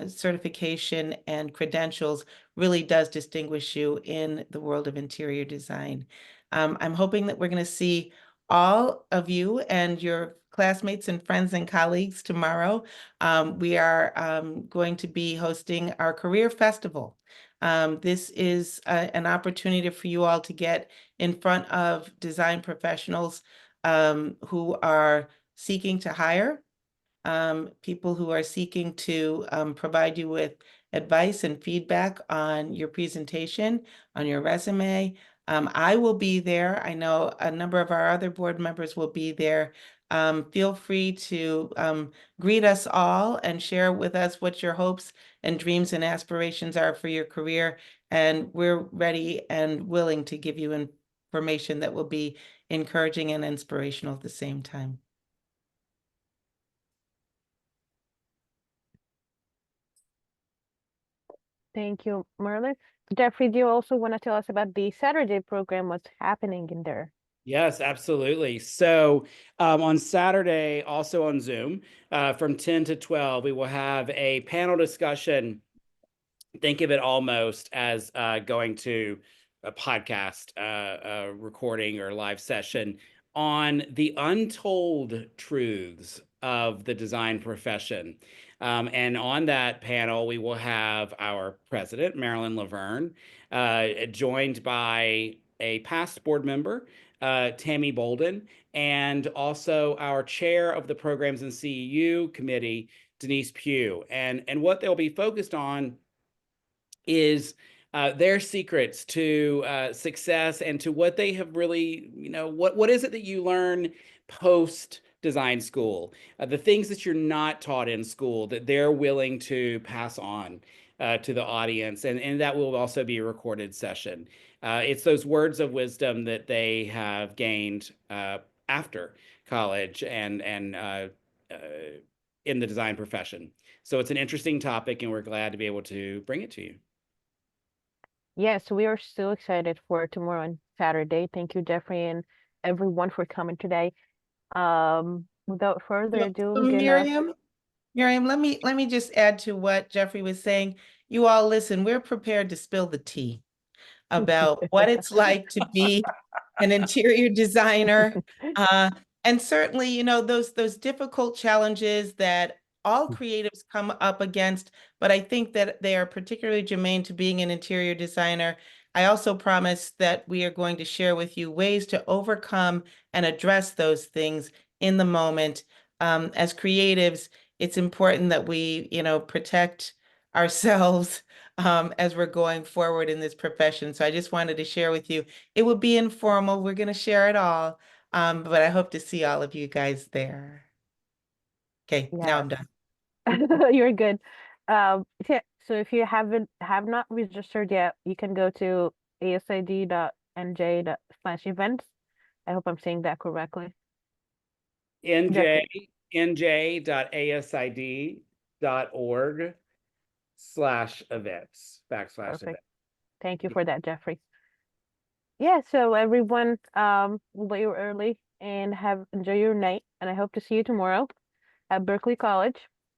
certification and credentials really does distinguish you in the world of interior design. I'm hoping that we're going to see all of you and your classmates and friends and colleagues tomorrow. We are going to be hosting our career festival. This is an opportunity for you all to get in front of design professionals who are seeking to hire, people who are seeking to provide you with advice and feedback on your presentation, on your resume. I will be there. I know a number of our other board members will be there. Feel free to greet us all and share with us what your hopes and dreams and aspirations are for your career. And we're ready and willing to give you information that will be encouraging and inspirational at the same time. Thank you, Marlon. Jeffrey, do you also want to tell us about the Saturday program, what's happening in there? Yes, absolutely. So on Saturday, also on Zoom, from 10 to 12, we will have a panel discussion. Think of it almost as going to a podcast recording or live session on the untold truths of the design profession. And on that panel, we will have our president, Marilyn Laverne, joined by a past board member, Tammy Bolden, and also our chair of the Programs and CEU committee, Denise Pugh. And what they'll be focused on is their secrets to success and to what they have really, what is it that you learn post design school, the things that you're not taught in school that they're willing to pass on to the audience, and that will also be a recorded session. It's those words of wisdom that they have gained after college and in the design profession. So it's an interesting topic, and we're glad to be able to bring it to you. Yes, we are so excited for tomorrow and Saturday. Thank you, Jeffrey, and everyone for coming today. Without further ado, So Miriam, let me just add to what Jeffrey was saying. You all listen, we're prepared to spill the tea about what it's like to be an interior designer. And certainly, those difficult challenges that all creatives come up against, but I think that they are particularly germane to being an interior designer. I also promise that we are going to share with you ways to overcome and address those things in the moment. As creatives, it's important that we, protect ourselves as we're going forward in this profession. So I just wanted to share with you. It would be informal. We're going to share it all. But I hope to see all of you guys there. Okay, now I'm done. You're good. Yeah, so if you have not registered yet, you can go to asid.nj/events. I hope I'm saying that correctly. nj.asid.org/events /events. Perfect. Thank you for that, Jeffrey. Yeah, so everyone, we'll let you early and enjoy your night, and I hope to see you tomorrow at Berkeley College.